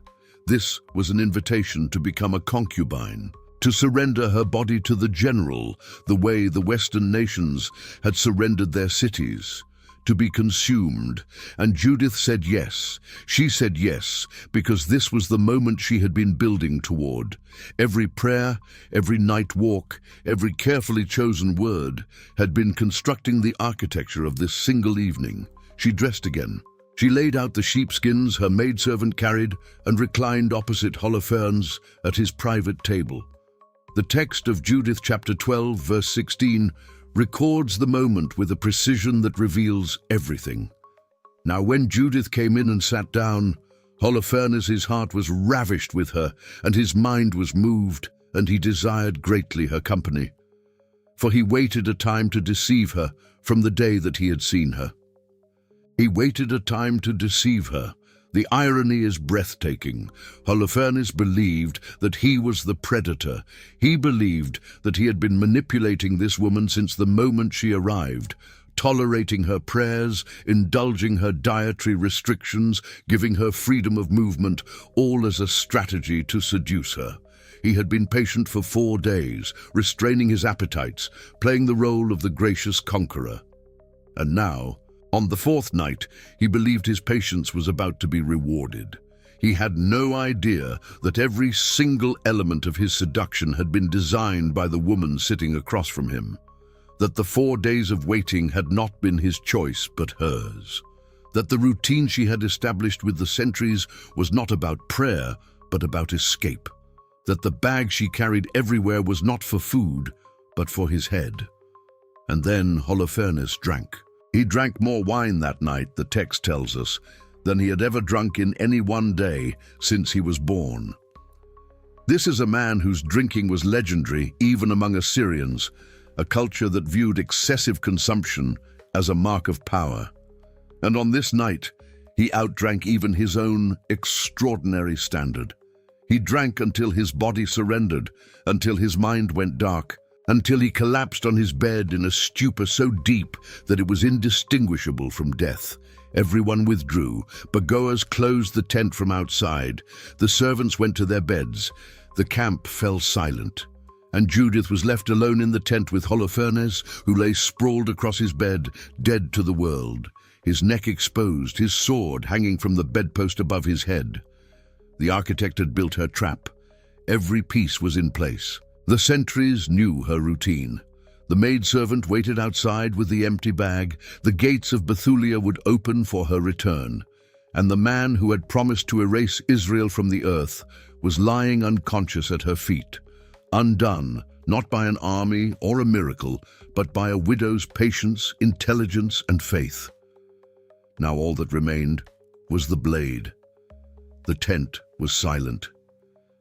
This was an invitation to become a concubine, to surrender her body to the general, the way the Western nations had surrendered their cities, to be consumed. And Judith said yes. She said yes, because this was the moment she had been building toward. Every prayer, every night walk, every carefully chosen word had been constructing the architecture of this single evening. She dressed again. She laid out the sheepskins her maidservant carried and reclined opposite Holofernes at his private table. The text of Judith chapter 12, verse 16, records the moment with a precision that reveals everything. Now when Judith came in and sat down, Holofernes' heart was ravished with her, and his mind was moved, and he desired greatly her company. For he waited a time to deceive her from the day that he had seen her. He waited a time to deceive her. The irony is breathtaking. Holofernes believed that he was the predator. He believed that he had been manipulating this woman since the moment she arrived, tolerating her prayers, indulging her dietary restrictions, giving her freedom of movement, all as a strategy to seduce her. He had been patient for 4 days, restraining his appetites, playing the role of the gracious conqueror. And now, on the 4th night, he believed his patience was about to be rewarded. He had no idea that every single element of his seduction had been designed by the woman sitting across from him. That the 4 days of waiting had not been his choice but hers. That the routine she had established with the sentries was not about prayer but about escape. That the bag she carried everywhere was not for food but for his head. And then Holofernes drank. He drank more wine that night, the text tells us, than he had ever drunk in any one day since he was born. This is a man whose drinking was legendary even among Assyrians, a culture that viewed excessive consumption as a mark of power. And on this night, he outdrank even his own extraordinary standard. He drank until his body surrendered, until his mind went dark, until he collapsed on his bed in a stupor so deep that it was indistinguishable from death. Everyone withdrew. Bagoas closed the tent from outside. The servants went to their beds. The camp fell silent. And Judith was left alone in the tent with Holofernes, who lay sprawled across his bed, dead to the world, his neck exposed, his sword hanging from the bedpost above his head. The architect had built her trap. Every piece was in place. The sentries knew her routine. The maidservant waited outside with the empty bag. The gates of Bethulia would open for her return. And the man who had promised to erase Israel from the earth was lying unconscious at her feet. Undone, not by an army or a miracle, but by a widow's patience, intelligence, and faith. Now all that remained was the blade. The tent was silent.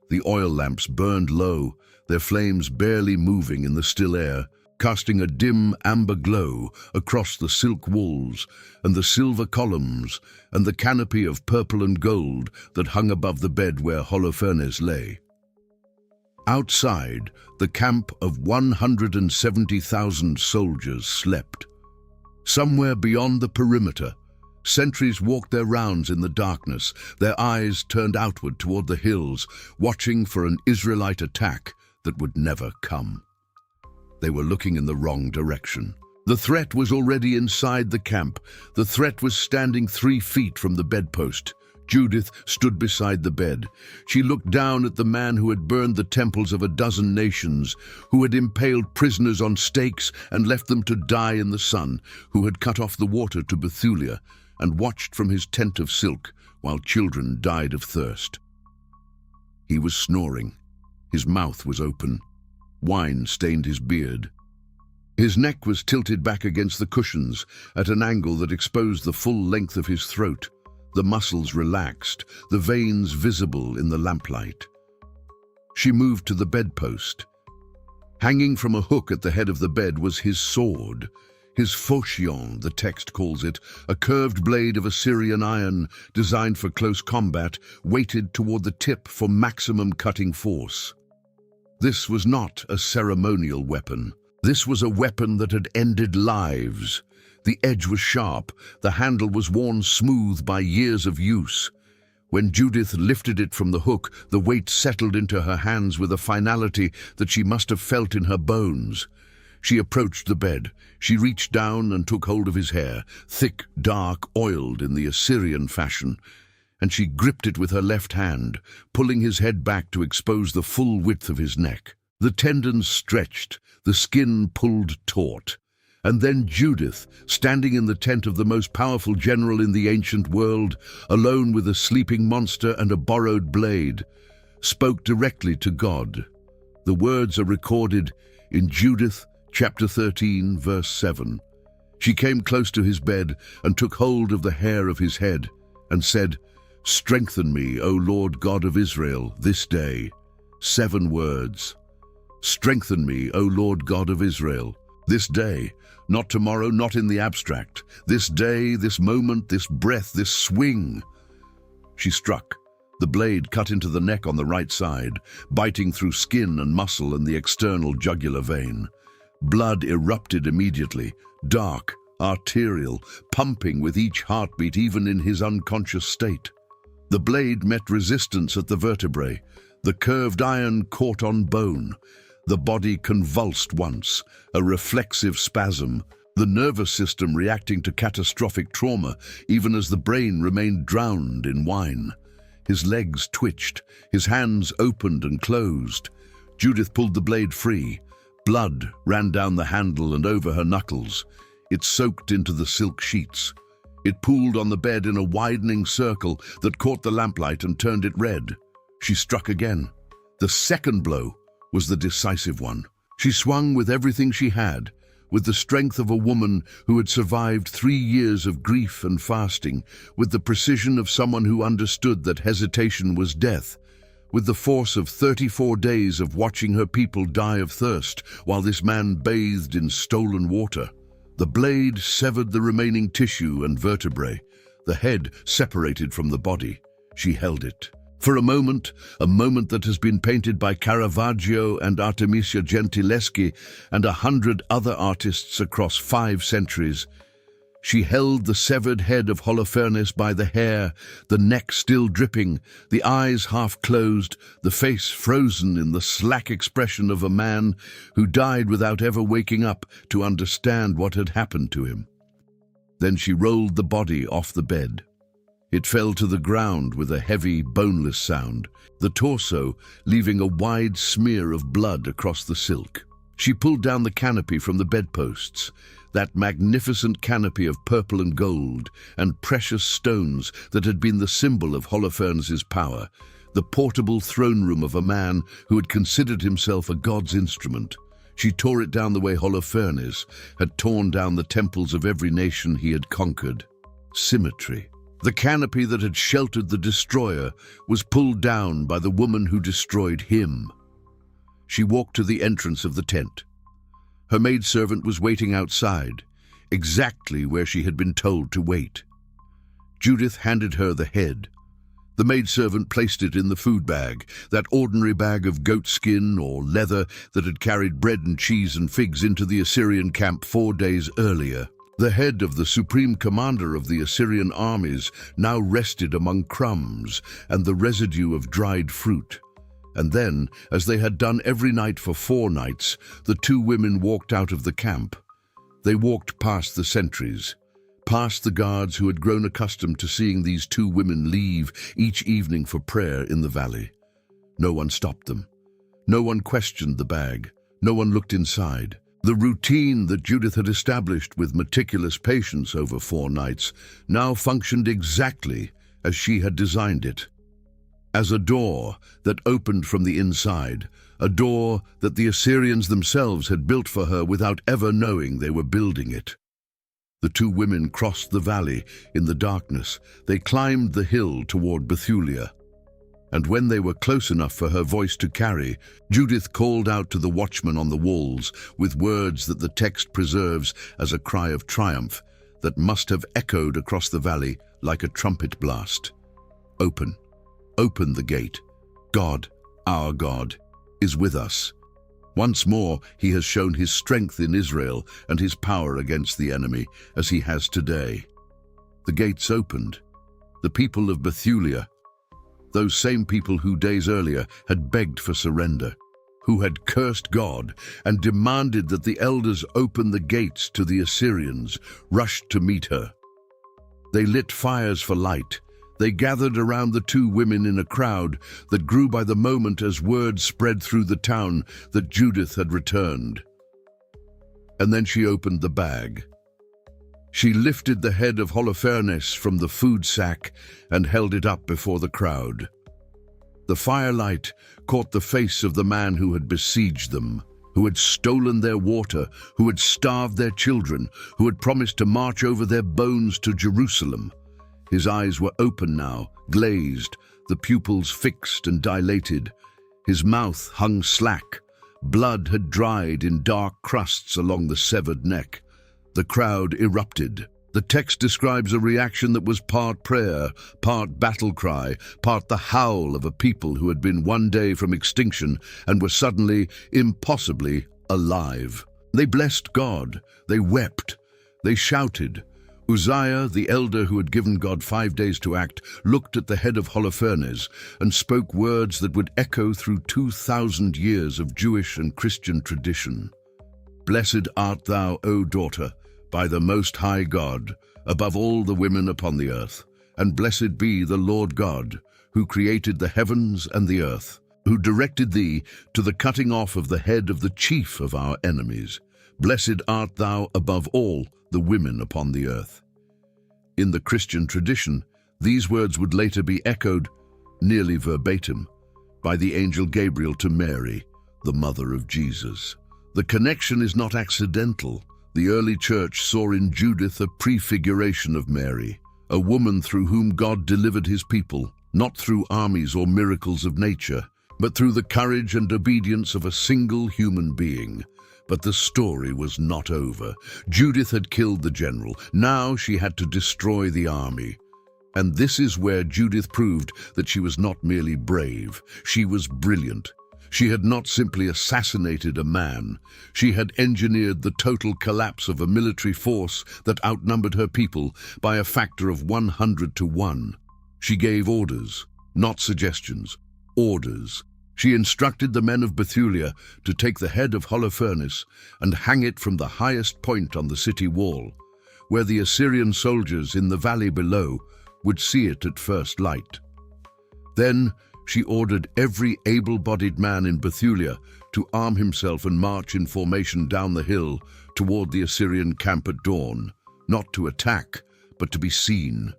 The oil lamps burned low, their flames barely moving in the still air, casting a dim amber glow across the silk walls and the silver columns and the canopy of purple and gold that hung above the bed where Holofernes lay. Outside, the camp of 170,000 soldiers slept. Somewhere beyond the perimeter, sentries walked their rounds in the darkness, their eyes turned outward toward the hills, watching for an Israelite attack that would never come. They were looking in the wrong direction. The threat was already inside the camp. The threat was standing 3 feet from the bedpost. Judith stood beside the bed. She looked down at the man who had burned the temples of a dozen nations, who had impaled prisoners on stakes and left them to die in the sun, who had cut off the water to Bethulia and watched from his tent of silk while children died of thirst. He was snoring. His mouth was open. Wine stained his beard. His neck was tilted back against the cushions at an angle that exposed the full length of his throat. The muscles relaxed, the veins visible in the lamplight. She moved to the bedpost. Hanging from a hook at the head of the bed was his sword. His fauchion, the text calls it, a curved blade of Assyrian iron designed for close combat, weighted toward the tip for maximum cutting force. This was not a ceremonial weapon. This was a weapon that had ended lives. The edge was sharp, the handle was worn smooth by years of use. When Judith lifted it from the hook, the weight settled into her hands with a finality that she must have felt in her bones. She approached the bed. She reached down and took hold of his hair, thick, dark, oiled in the Assyrian fashion, and she gripped it with her left hand, pulling his head back to expose the full width of his neck. The tendons stretched, the skin pulled taut. And then Judith, standing in the tent of the most powerful general in the ancient world, alone with a sleeping monster and a borrowed blade, spoke directly to God. The words are recorded in Judith chapter 13, verse 7. She came close to his bed and took hold of the hair of his head and said, "Strengthen me, O Lord God of Israel, this day." 7 words. Strengthen me, O Lord God of Israel. This day, not tomorrow, not in the abstract. This day, this moment, this breath, this swing. She struck. The blade cut into the neck on the right side, biting through skin and muscle and the external jugular vein. Blood erupted immediately, dark, arterial, pumping with each heartbeat even in his unconscious state. The blade met resistance at the vertebrae. The curved iron caught on bone. The body convulsed once, a reflexive spasm, the nervous system reacting to catastrophic trauma even as the brain remained drowned in wine. His legs twitched, his hands opened and closed. Judith pulled the blade free. Blood ran down the handle and over her knuckles. It soaked into the silk sheets. It pooled on the bed in a widening circle that caught the lamplight and turned it red. She struck again. The second blow was the decisive one. She swung with everything she had, with the strength of a woman who had survived 3 years of grief and fasting, with the precision of someone who understood that hesitation was death, with the force of 34 days of watching her people die of thirst while this man bathed in stolen water. The blade severed the remaining tissue and vertebrae. The head separated from the body. She held it. For a moment that has been painted by Caravaggio and Artemisia Gentileschi and 100 other artists across 5 centuries. She held the severed head of Holofernes by the hair, the neck still dripping, the eyes half closed, the face frozen in the slack expression of a man who died without ever waking up to understand what had happened to him. Then she rolled the body off the bed. It fell to the ground with a heavy, boneless sound, the torso leaving a wide smear of blood across the silk. She pulled down the canopy from the bedposts, that magnificent canopy of purple and gold and precious stones that had been the symbol of Holofernes' power, the portable throne room of a man who had considered himself a god's instrument. She tore it down the way Holofernes had torn down the temples of every nation he had conquered. Symmetry. The canopy that had sheltered the destroyer was pulled down by the woman who destroyed him. She walked to the entrance of the tent. Her maidservant was waiting outside, exactly where she had been told to wait. Judith handed her the head. The maidservant placed it in the food bag, that ordinary bag of goat skin or leather that had carried bread and cheese and figs into the Assyrian camp 4 days earlier. The head of the supreme commander of the Assyrian armies now rested among crumbs and the residue of dried fruit. And then, as they had done every night for 4 nights, the 2 women walked out of the camp. They walked past the sentries, past the guards who had grown accustomed to seeing these 2 women leave each evening for prayer in the valley. No one stopped them. No one questioned the bag. No one looked inside. The routine that Judith had established with meticulous patience over 4 nights now functioned exactly as she had designed it. As a door that opened from the inside, a door that the Assyrians themselves had built for her without ever knowing they were building it. The 2 women crossed the valley in the darkness. They climbed the hill toward Bethulia. And when they were close enough for her voice to carry, Judith called out to the watchman on the walls with words that the text preserves as a cry of triumph that must have echoed across the valley like a trumpet blast. Open. Open the gate. God, our God, is with us. Once more, he has shown his strength in Israel and his power against the enemy, as he has today. The gates opened. The people of Bethulia, those same people who days earlier had begged for surrender, who had cursed God and demanded that the elders open the gates to the Assyrians, rushed to meet her. They lit fires for light. They gathered around the 2 women in a crowd that grew by the moment as word spread through the town that Judith had returned. And then she opened the bag. She lifted the head of Holofernes from the food sack and held it up before the crowd. The firelight caught the face of the man who had besieged them, who had stolen their water, who had starved their children, who had promised to march over their bones to Jerusalem. His eyes were open now, glazed, the pupils fixed and dilated. His mouth hung slack, Blood had dried in dark crusts along the severed neck. The crowd erupted. The text describes a reaction that was part prayer, part battle cry, part the howl of a people who had been one day from extinction and were suddenly, impossibly, alive. They blessed God. They wept. They shouted. Uzziah, the elder who had given God 5 days to act, looked at the head of Holofernes and spoke words that would echo through 2,000 years of Jewish and Christian tradition. "Blessed art thou, O daughter, by the Most High God, above all the women upon the earth. And blessed be the Lord God, who created the heavens and the earth, who directed thee to the cutting off of the head of the chief of our enemies. Blessed art thou above all the women upon the earth." In the Christian tradition, these words would later be echoed, nearly verbatim, by the angel Gabriel to Mary, the mother of Jesus. The connection is not accidental. The early church saw in Judith a prefiguration of Mary, a woman through whom God delivered his people, not through armies or miracles of nature, but through the courage and obedience of a single human being. But the story was not over. Judith had killed the general. Now she had to destroy the army. And this is where Judith proved that she was not merely brave, she was brilliant. She had not simply assassinated a man, she had engineered the total collapse of a military force that outnumbered her people by a factor of 100 to 1. She gave orders, not suggestions, orders. She instructed the men of Bethulia to take the head of Holofernes and hang it from the highest point on the city wall, where the Assyrian soldiers in the valley below would see it at first light. Then she ordered every able-bodied man in Bethulia to arm himself and march in formation down the hill toward the Assyrian camp at dawn, not to attack, but to be seen,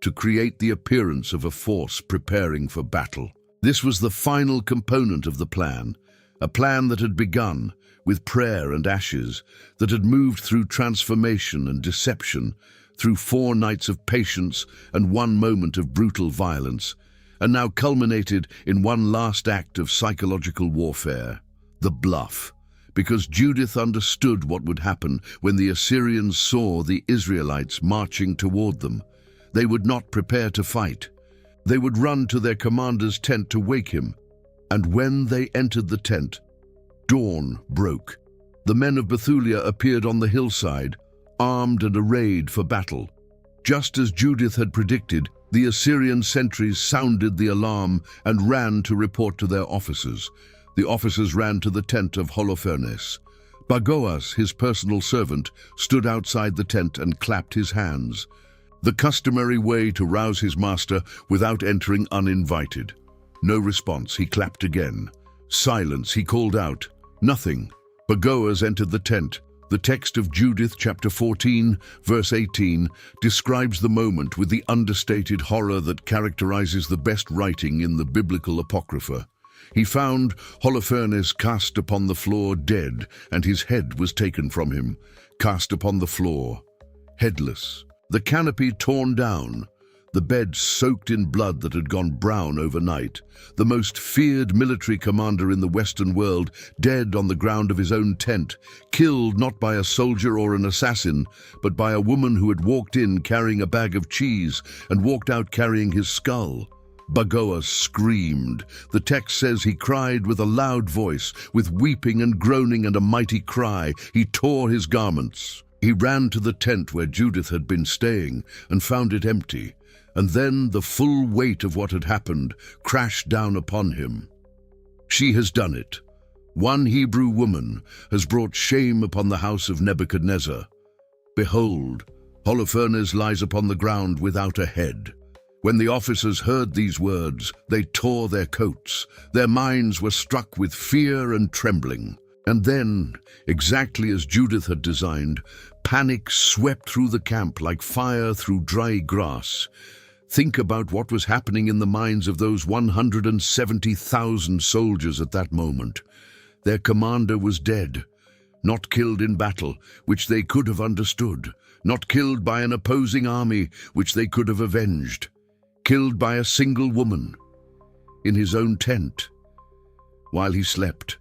to create the appearance of a force preparing for battle. This was the final component of the plan, a plan that had begun with prayer and ashes, that had moved through transformation and deception, through 4 nights of patience and 1 moment of brutal violence, and now culminated in one last act of psychological warfare, the bluff, because Judith understood what would happen when the Assyrians saw the Israelites marching toward them. They would not prepare to fight. They would run to their commander's tent to wake him, and when they entered the tent, dawn broke. The men of Bethulia appeared on the hillside, armed and arrayed for battle. Just as Judith had predicted, the Assyrian sentries sounded the alarm and ran to report to their officers. The officers ran to the tent of Holofernes. Bagoas, his personal servant, stood outside the tent and clapped his hands, the customary way to rouse his master without entering uninvited. No response, he clapped again. Silence, he called out. Nothing. Bagoas entered the tent. The text of Judith chapter 14, verse 18, describes the moment with the understated horror that characterizes the best writing in the biblical Apocrypha. He found Holofernes cast upon the floor dead, and his head was taken from him, cast upon the floor, headless, the canopy torn down, the bed soaked in blood that had gone brown overnight, the most feared military commander in the Western world dead on the ground of his own tent, killed not by a soldier or an assassin, but by a woman who had walked in carrying a bag of cheese and walked out carrying his skull. Bagoas screamed. The text says he cried with a loud voice, with weeping and groaning and a mighty cry. He tore his garments. He ran to the tent where Judith had been staying and found it empty. And then the full weight of what had happened crashed down upon him. She has done it. One Hebrew woman has brought shame upon the house of Nebuchadnezzar. Behold, Holofernes lies upon the ground without a head. When the officers heard these words, they tore their coats. Their minds were struck with fear and trembling. And then, exactly as Judith had designed, panic swept through the camp like fire through dry grass. Think about what was happening in the minds of those 170,000 soldiers at that moment. Their commander was dead, not killed in battle, which they could have understood, not killed by an opposing army, which they could have avenged, killed by a single woman, in his own tent, while he slept,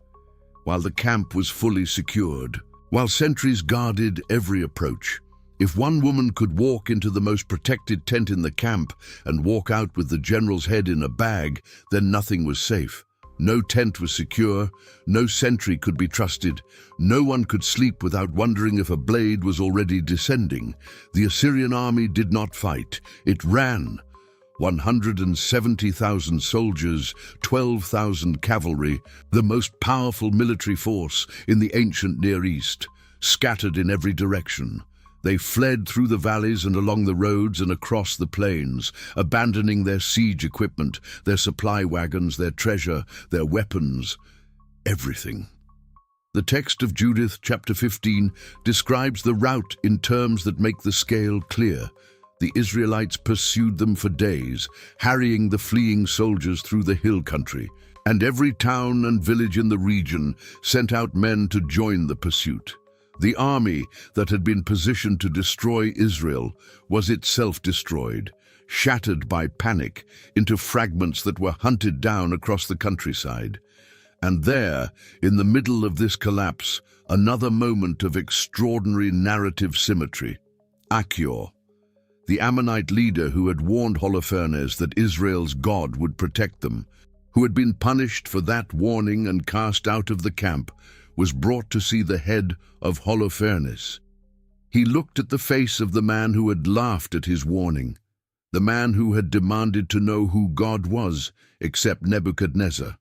while the camp was fully secured. While sentries guarded every approach, if one woman could walk into the most protected tent in the camp and walk out with the general's head in a bag, then nothing was safe. No tent was secure, no sentry could be trusted, no one could sleep without wondering if a blade was already descending. The Assyrian army did not fight, it ran. 170,000 soldiers, 12,000 cavalry, the most powerful military force in the ancient Near East, scattered in every direction. They fled through the valleys and along the roads and across the plains, abandoning their siege equipment, their supply wagons, their treasure, their weapons, everything. The text of Judith, chapter 15, describes the route in terms that make the scale clear. The Israelites pursued them for days, harrying the fleeing soldiers through the hill country, and every town and village in the region sent out men to join the pursuit. The army that had been positioned to destroy Israel was itself destroyed, shattered by panic into fragments that were hunted down across the countryside. And there, in the middle of this collapse, another moment of extraordinary narrative symmetry. Achior, the Ammonite leader who had warned Holofernes that Israel's God would protect them, who had been punished for that warning and cast out of the camp, was brought to see the head of Holofernes. He looked at the face of the man who had laughed at his warning, the man who had demanded to know who God was, except Nebuchadnezzar.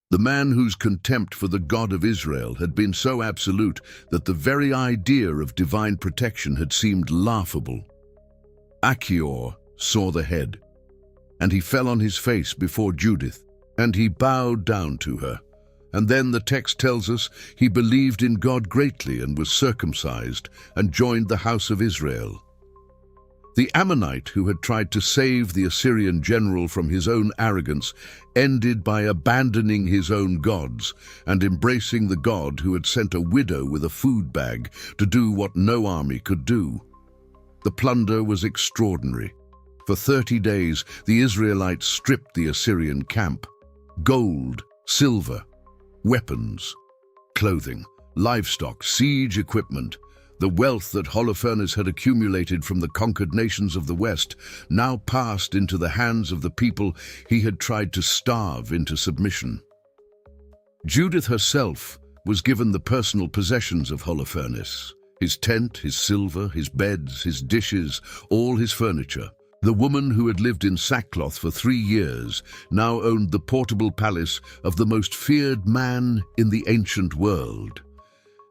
The man whose contempt for the God of Israel had been so absolute that the very idea of divine protection had seemed laughable. Achior saw the head, and he fell on his face before Judith, and he bowed down to her. And then the text tells us he believed in God greatly and was circumcised and joined the house of Israel. The Ammonite who had tried to save the Assyrian general from his own arrogance ended by abandoning his own gods and embracing the God who had sent a widow with a food bag to do what no army could do. The plunder was extraordinary. For 30 days, the Israelites stripped the Assyrian camp. Gold, silver, weapons, clothing, livestock, siege equipment. The wealth that Holofernes had accumulated from the conquered nations of the West now passed into the hands of the people he had tried to starve into submission. Judith herself was given the personal possessions of Holofernes: his tent, his silver, his beds, his dishes, all his furniture. The woman who had lived in sackcloth for 3 years now owned the portable palace of the most feared man in the ancient world.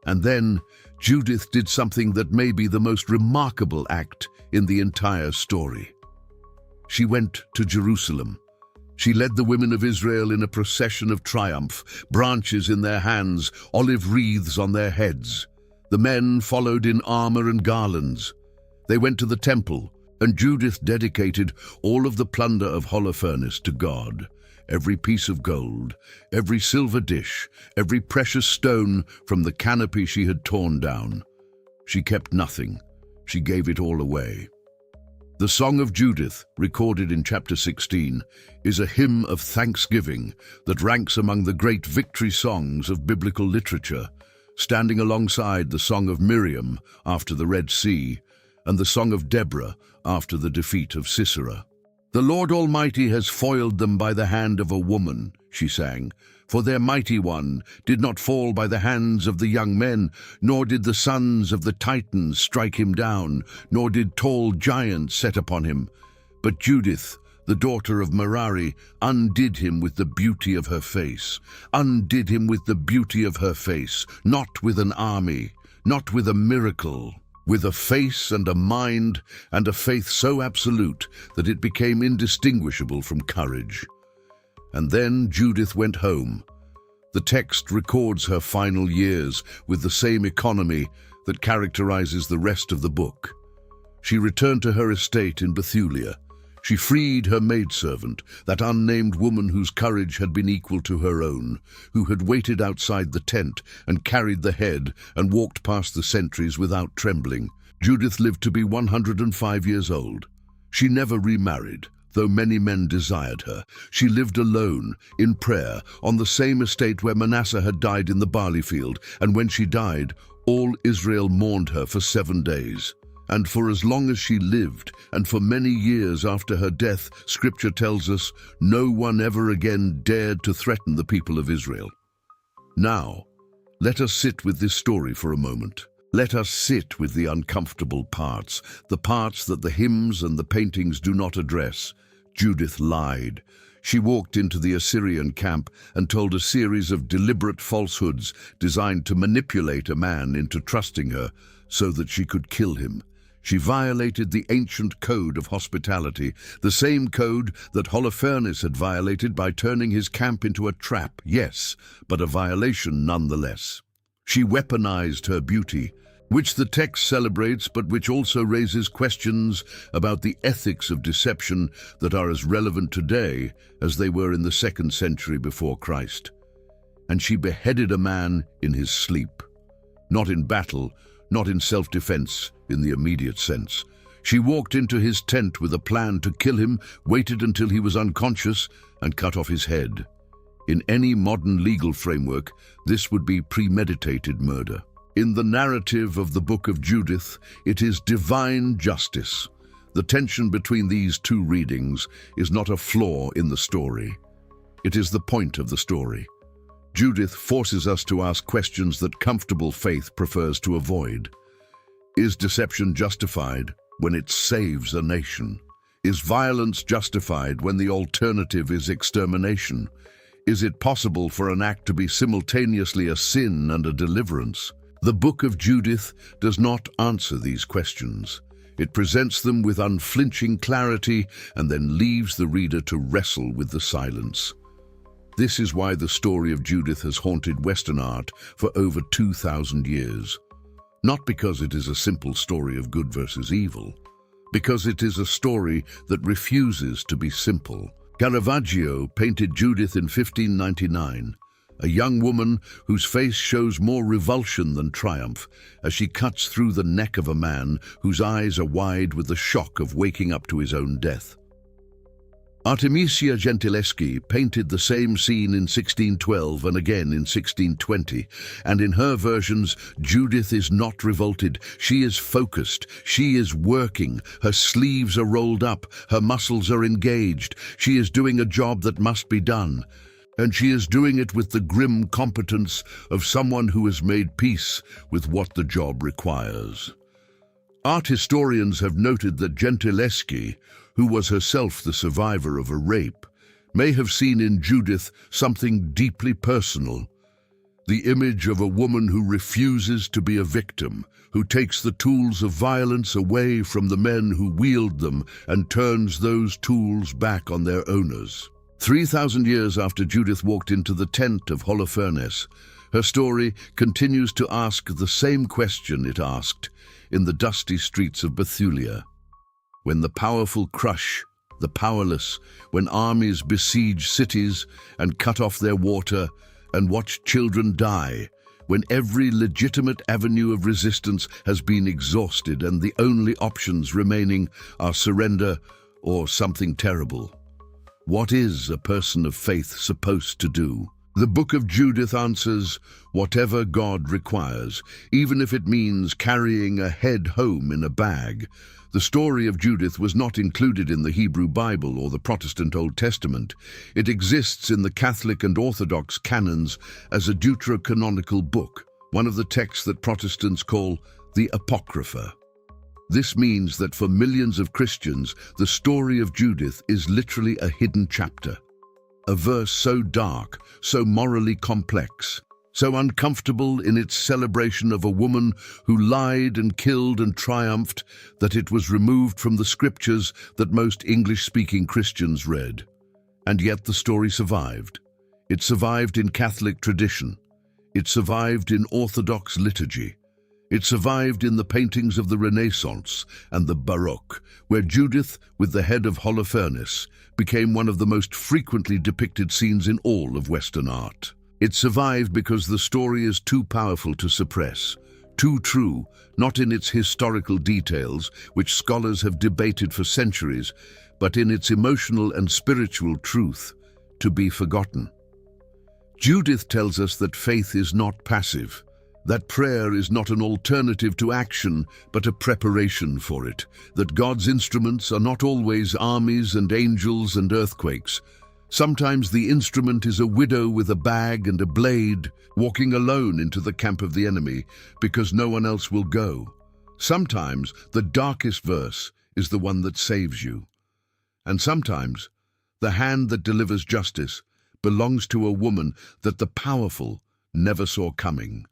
And then Judith did something that may be the most remarkable act in the entire story. She went to Jerusalem. She led the women of Israel in a procession of triumph, branches in their hands, olive wreaths on their heads. The men followed in armor and garlands. They went to the temple, and Judith dedicated all of the plunder of Holofernes to God. Every piece of gold, every silver dish, every precious stone from the canopy she had torn down. She kept nothing. She gave it all away. The Song of Judith, recorded in chapter 16, is a hymn of thanksgiving that ranks among the great victory songs of biblical literature, standing alongside the Song of Miriam after the Red Sea and the Song of Deborah after the defeat of Sisera. "The Lord Almighty has foiled them by the hand of a woman," she sang, "for their mighty one did not fall by the hands of the young men, nor did the sons of the Titans strike him down, nor did tall giants set upon him. But Judith, the daughter of Merari, undid him with the beauty of her face, undid him with the beauty of her face, not with an army, not with a miracle, with a face and a mind and a faith so absolute that it became indistinguishable from courage." And then Judith went home. The text records her final years with the same economy that characterizes the rest of the book. She returned to her estate in Bethulia. She freed her maidservant, that unnamed woman whose courage had been equal to her own, who had waited outside the tent and carried the head and walked past the sentries without trembling. Judith lived to be 105 years old. She never remarried. though many men desired her. She lived alone, in prayer, on the same estate where Manasseh had died in the barley field, and when she died, all Israel mourned her for 7 days. And for as long as she lived, and for many years after her death, Scripture tells us, no one ever again dared to threaten the people of Israel. Now, let us sit with this story for a moment. Let us sit with the uncomfortable parts, the parts that the hymns and the paintings do not address. Judith lied. She walked into the Assyrian camp and told a series of deliberate falsehoods designed to manipulate a man into trusting her so that she could kill him. She violated the ancient code of hospitality, the same code that Holofernes had violated by turning his camp into a trap, yes, but a violation nonetheless. She weaponized her beauty, which the text celebrates but which also raises questions about the ethics of deception that are as relevant today as they were in the 2nd century before Christ. And she beheaded a man in his sleep, not in battle, not in self-defense in the immediate sense. She walked into his tent with a plan to kill him, waited until he was unconscious, and cut off his head. In any modern legal framework, this would be premeditated murder. In the narrative of the book of Judith, it is divine justice. The tension between these two readings is not a flaw in the story. It is the point of the story. Judith forces us to ask questions that comfortable faith prefers to avoid. Is deception justified when it saves a nation? Is violence justified when the alternative is extermination? Is it possible for an act to be simultaneously a sin and a deliverance? The book of Judith does not answer these questions. It presents them with unflinching clarity and then leaves the reader to wrestle with the silence. This is why the story of Judith has haunted Western art for over 2,000 years. Not because it is a simple story of good versus evil, because it is a story that refuses to be simple. Caravaggio painted Judith in 1599, a young woman whose face shows more revulsion than triumph as she cuts through the neck of a man whose eyes are wide with the shock of waking up to his own death. Artemisia Gentileschi painted the same scene in 1612 and again in 1620, and in her versions, Judith is not revolted, she is focused, she is working, her sleeves are rolled up, her muscles are engaged, she is doing a job that must be done, and she is doing it with the grim competence of someone who has made peace with what the job requires. Art historians have noted that Gentileschi, who was herself the survivor of a rape, may have seen in Judith something deeply personal. The image of a woman who refuses to be a victim, who takes the tools of violence away from the men who wield them and turns those tools back on their owners. 3,000 years after Judith walked into the tent of Holofernes, her story continues to ask the same question it asked in the dusty streets of Bethulia. When the powerful crush the powerless, when armies besiege cities and cut off their water and watch children die, when every legitimate avenue of resistance has been exhausted and the only options remaining are surrender or something terrible. What is a person of faith supposed to do? The book of Judith answers, whatever God requires, even if it means carrying a head home in a bag. The story of Judith was not included in the Hebrew Bible or the Protestant Old Testament. It exists in the Catholic and Orthodox canons as a deuterocanonical book, one of the texts that Protestants call the Apocrypha. This means that for millions of Christians, the story of Judith is literally a hidden chapter. A verse so dark, so morally complex, so uncomfortable in its celebration of a woman who lied and killed and triumphed that it was removed from the scriptures that most English-speaking Christians read. And yet the story survived. It survived in Catholic tradition. It survived in Orthodox liturgy. It survived in the paintings of the Renaissance and the Baroque, where Judith, with the head of Holofernes, became one of the most frequently depicted scenes in all of Western art. It survived because the story is too powerful to suppress, Too true, not in its historical details, which scholars have debated for centuries, but in its emotional and spiritual truth, to be forgotten. Judith tells us that faith is not passive, that prayer is not an alternative to action, but a preparation for it, that God's instruments are not always armies and angels and earthquakes. Sometimes the instrument is a widow with a bag and a blade, walking alone into the camp of the enemy, because no one else will go. Sometimes the darkest verse is the one that saves you. And sometimes the hand that delivers justice belongs to a woman that the powerful never saw coming.